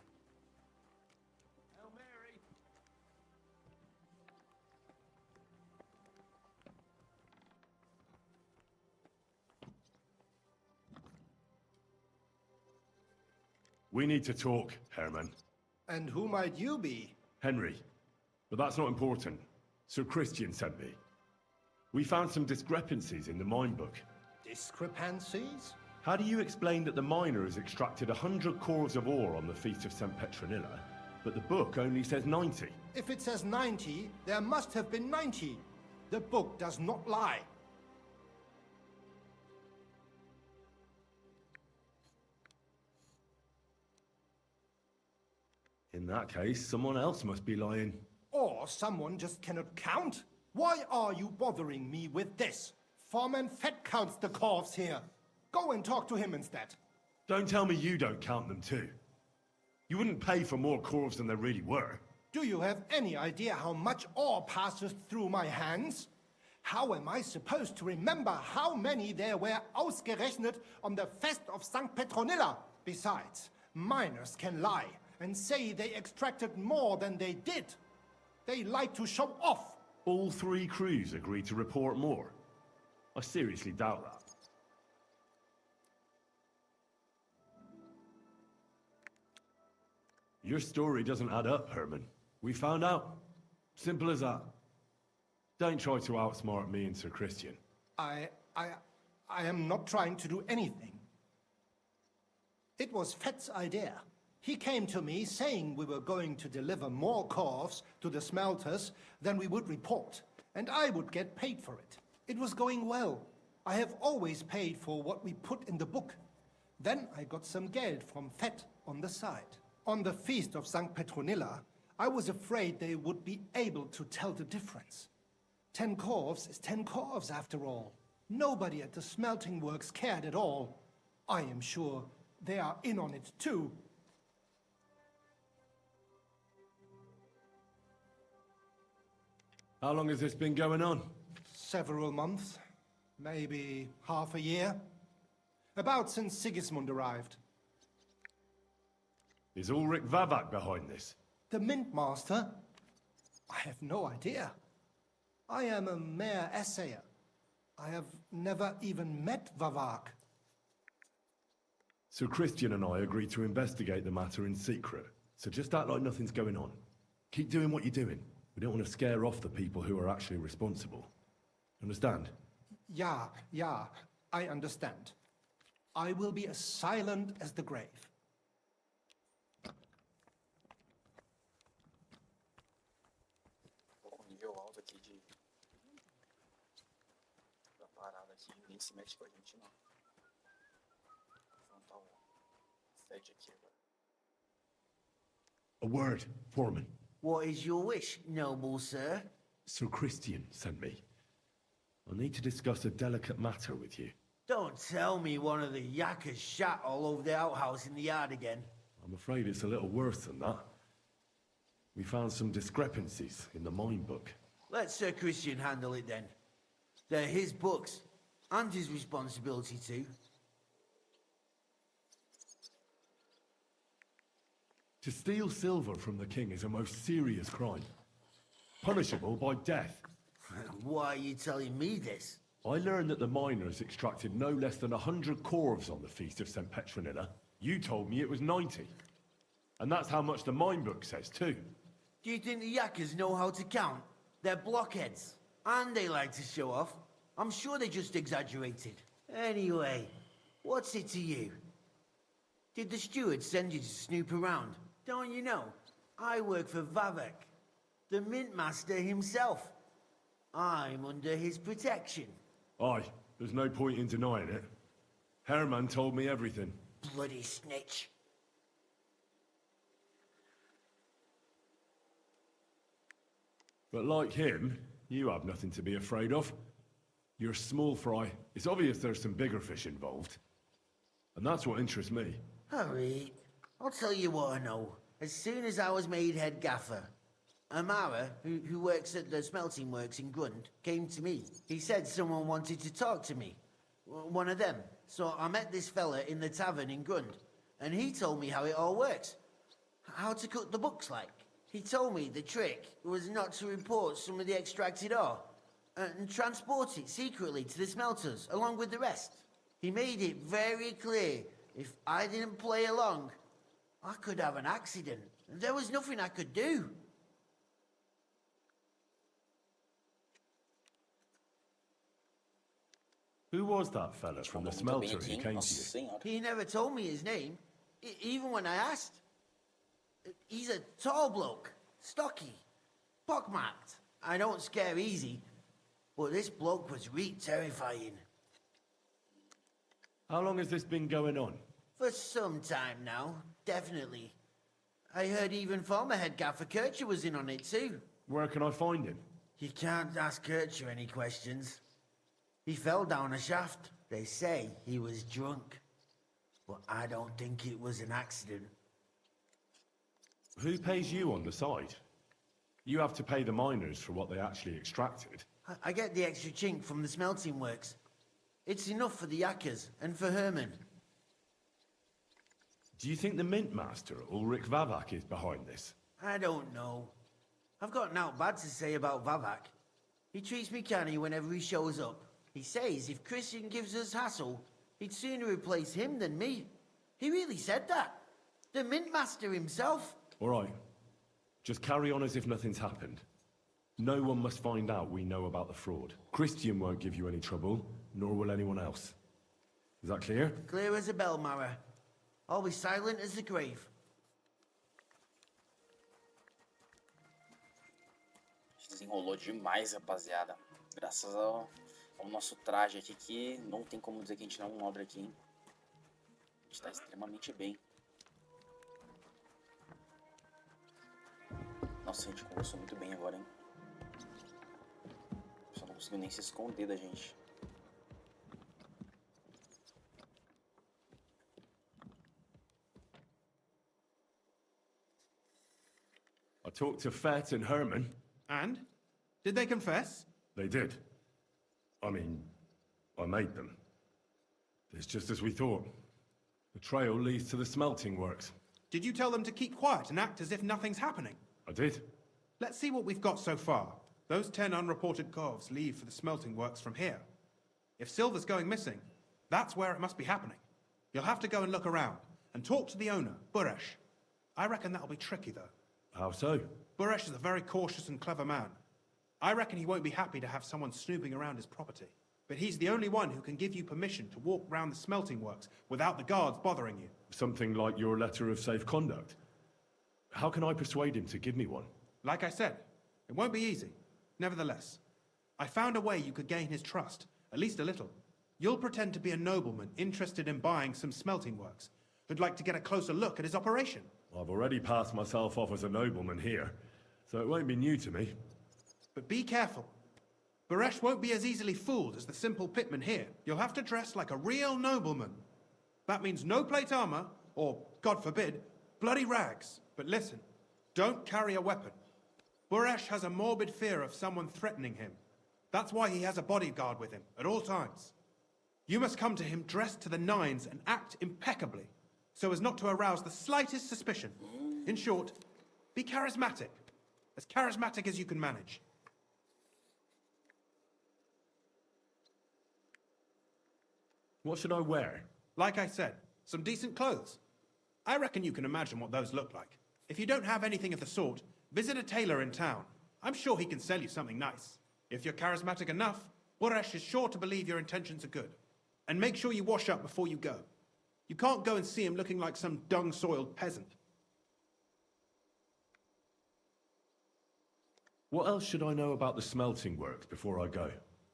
Speaker 2: We need to talk, Herman.
Speaker 8: And who might you be?
Speaker 2: Henry. But that's not important. Sir Christian sent me. We found some discrepancies in the mine book.
Speaker 8: Discrepancies?
Speaker 2: How do you explain that the miner has extracted 100 cores of ore on the Feast of St. Petronilla, but the book only says 90?
Speaker 8: If it says 90, there must have been 90. The book does not lie.
Speaker 2: In that case, someone else must be lying.
Speaker 8: Or someone just cannot count. Why are you bothering me with this? Foreman Fett counts the corves here. Go and talk to him instead.
Speaker 2: Don't tell me you don't count them too. You wouldn't pay for more corves than there really were.
Speaker 8: Do you have any idea how much ore passes through my hands? How am I supposed to remember how many there were ausgerechnet on the Fest of St. Petronilla? Besides, miners can lie and say they extracted more than they did. They like to show off.
Speaker 2: All 3 crews agreed to report more. I seriously doubt that. Your story doesn't add up, Herman. We found out. Simple as that. Don't try to outsmart me and Sir Christian.
Speaker 8: I am not trying to do anything. It was Fett's idea. He came to me saying we were going to deliver more corves to the smelters than we would report, and I would get paid for it. It was going well. I have always paid for what we put in the book. Then I got some geld from Fett on the side. On the Feast of St. Petronilla, I was afraid they would be able to tell the difference. 10 corves is 10 corves after all. Nobody at the smelting works cared at all. I am sure they are in on it too.
Speaker 2: How long has this been going on?
Speaker 8: Several months. Maybe half a year. About since Sigismund arrived.
Speaker 2: Is Ulrich Vavak behind this?
Speaker 8: The Mint Master? I have no idea. I am a mere assayer. I have never even met Vavak.
Speaker 2: Sir Christian and I agreed to investigate the matter in secret, so just act like nothing's going on. Keep doing what you're doing. We don't want to scare off the people who are actually responsible. Understand?
Speaker 8: Yeah, I understand. I will be as silent as the grave.
Speaker 1: Nível alto aqui de... da parada aqui, ninguém se mete com a gente não. Vou enfrentar o Fed aqui agora.
Speaker 2: A word, Foreman.
Speaker 6: What is your wish, noble sir?
Speaker 2: Sir Christian sent me. I need to discuss a delicate matter with you.
Speaker 6: Don't tell me one of the yakkers shot all over the outhouse in the yard again.
Speaker 2: I'm afraid it's a little worse than that. We found some discrepancies in the mine book.
Speaker 6: Let Sir Christian handle it then. They're his books, and his responsibility too.
Speaker 2: To steal silver from the king is a most serious crime. Punishable by death.
Speaker 6: Why are you telling me this?
Speaker 2: I learned that the miners extracted no less than 100 corves on the Feast of St. Petronilla. You told me it was 90. And that's how much the mine book says too.
Speaker 6: Do you think the yakkers know how to count? They're blockheads. And they like to show off. I'm sure they just exaggerated. Anyway, What's it to you? Did the steward send you to snoop around? Don't you know? I work for Vavak, the mint master himself. I'm under his protection.
Speaker 2: Aye, there's no point in denying it. Herman told me everything.
Speaker 6: Bloody snitch.
Speaker 2: But like him, you have nothing to be afraid of. You're small fry. It's obvious there's some bigger fish involved. And that's what interests me.
Speaker 6: Alright, I'll tell you what I know. As soon as I was made head gaffer, Amara, who works at the smelting works in Grund, came to me. He said someone wanted to talk to me. One of them. So I met this fella in the tavern in Grund, and he told me how it all works. How to cook the books like. He told me the trick was not to report some of the extracted ore, and transport it secretly to the smelters, along with the rest. He made it very clear, if I didn't play along, I could have an accident. There was nothing I could do.
Speaker 2: Who was that fella from the smelter who came to you?
Speaker 6: He never told me his name, even when I asked. He's a tall bloke, stocky, pockmarked. I don't scare easy, but this bloke was terrifying.
Speaker 2: How long has this been going on?
Speaker 6: For some time now, definitely. I heard even former head gaffer Kircher was in on it too.
Speaker 2: Where can I find him?
Speaker 6: You can't ask Kircher any questions. He fell down a shaft. They say he was drunk, but I don't think it was an accident.
Speaker 2: Who pays you on the side? You have to pay the miners for what they actually extracted.
Speaker 6: I get the extra chink from the smelting works. It's enough for the Yakkers and for Herman.
Speaker 2: Do you think the Mint Master, Ulrich Vavak, is behind this?
Speaker 6: I don't know. I've got naught bad to say about Vavak. He treats me canny whenever he shows up. He says if Christian gives us hassle, he'd sooner replace him than me. He really said that. The Mint Master himself.
Speaker 2: All right. Just carry on as if nothing's happened. No one must find out we know about the fraud. Christian won't give you any trouble, nor will anyone else. Is that clear?
Speaker 6: Clear as a bell, Mara. I'll be silent as the grave.
Speaker 1: Desenrolou demais, rapaziada. Graças ao nosso traje aqui, que não tem como dizer que a gente não é um nobre aqui, hein? A gente tá extremamente bem. Nossa, a gente conversou muito bem agora, hein? Só não conseguiu nem se esconder da gente.
Speaker 2: I talked to Fett and Herman.
Speaker 7: And? Did they confess?
Speaker 2: They did. I mean, I made them. It's just as we thought. The trail leads to the smelting works.
Speaker 7: Did you tell them to keep quiet and act as if nothing's happening?
Speaker 2: I did.
Speaker 7: Let's see what we've got so far. Those 10 unreported corves leave for the smelting works from here. If silver's going missing, that's where it must be happening. You'll have to go and look around, and talk to the owner, Buresh. I reckon that'll be tricky, though.
Speaker 2: How so?
Speaker 7: Buresh is a very cautious and clever man. I reckon he won't be happy to have someone snooping around his property. But he's the only one who can give you permission to walk round the smelting works without the guards bothering you.
Speaker 2: Something like your letter of safe conduct? How can I persuade him to give me one?
Speaker 7: Like I said, it won't be easy. Nevertheless, I found a way you could gain his trust, at least a little. You'll pretend to be a nobleman interested in buying some smelting works, who'd like to get a closer look at his operation.
Speaker 2: I've already passed myself off as a nobleman here, so it won't be new to me.
Speaker 7: But be careful. Buresh won't be as easily fooled as the simple pitman here. You'll have to dress like a real nobleman. That means no plate armor, or, God forbid, bloody rags. But listen, don't carry a weapon. Buresh has a morbid fear of someone threatening him. That's why he has a bodyguard with him at all times. You must come to him dressed to the nines and act impeccably, so as not to arouse the slightest suspicion. In short, be charismatic as you can manage.
Speaker 2: What should I wear?
Speaker 7: Like I said, some decent clothes. I reckon you can imagine what those look like. If you don't have anything of the sort, visit a tailor in town. I'm sure he can sell you something nice. If you're charismatic enough, Buresh is sure to believe your intentions are good. And make sure you wash up before you go. You can't go and see him looking like some dung-soiled peasant.
Speaker 18: What else should I know about the smelting works before I go?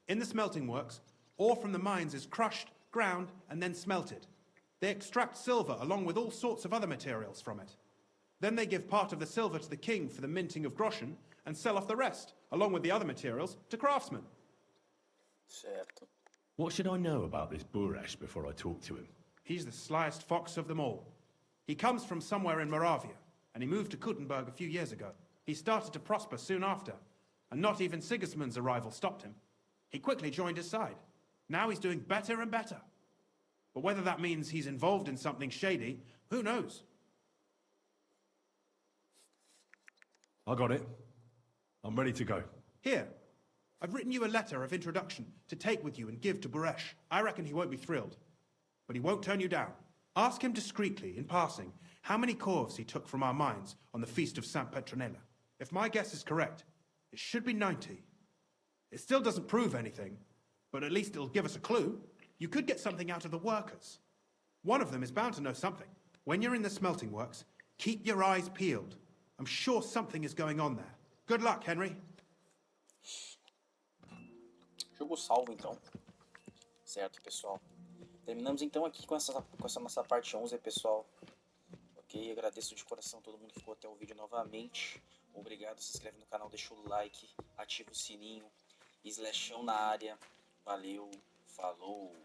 Speaker 7: In the smelting works, ore from the mines is crushed, ground, and then smelted. They extract silver along with all sorts of other materials from it. Then they give part of the silver to the king for the minting of groschen and sell off the rest, along with the other materials, to craftsmen.
Speaker 1: Certo.
Speaker 18: What should I know about this Buresh before I talk to him?
Speaker 7: He's the slyest fox of them all. He comes from somewhere in Moravia, and he moved to Kuttenberg a few years ago. He started to prosper soon after, and not even Sigismund's arrival stopped him. He quickly joined his side. Now he's doing better and better. But whether that means he's involved in something shady, who knows?
Speaker 18: I got it. I'm ready to go.
Speaker 7: Here, I've written you a letter of introduction to take with you and give to Buresh. I reckon he won't be thrilled, but he won't turn you down. Ask him discreetly, in passing, how many corves he took from our mines on the feast of Saint Petronella. If my guess is correct, it should be 90. It still doesn't prove anything, but at least it'll give us a clue. You could get something out of the workers. One of them is bound to know something. When you're in the smelting works, keep your eyes peeled. I'm sure something is going on there. Good luck, Henry.
Speaker 1: Jogo salvo, então. Certo, pessoal. Terminamos então aqui com essa nossa parte 11, pessoal. Ok, agradeço de coração todo mundo que ficou até o vídeo novamente. Obrigado, se inscreve no canal, deixa o like, ativa o sininho. Slashão na área. Valeu, falou.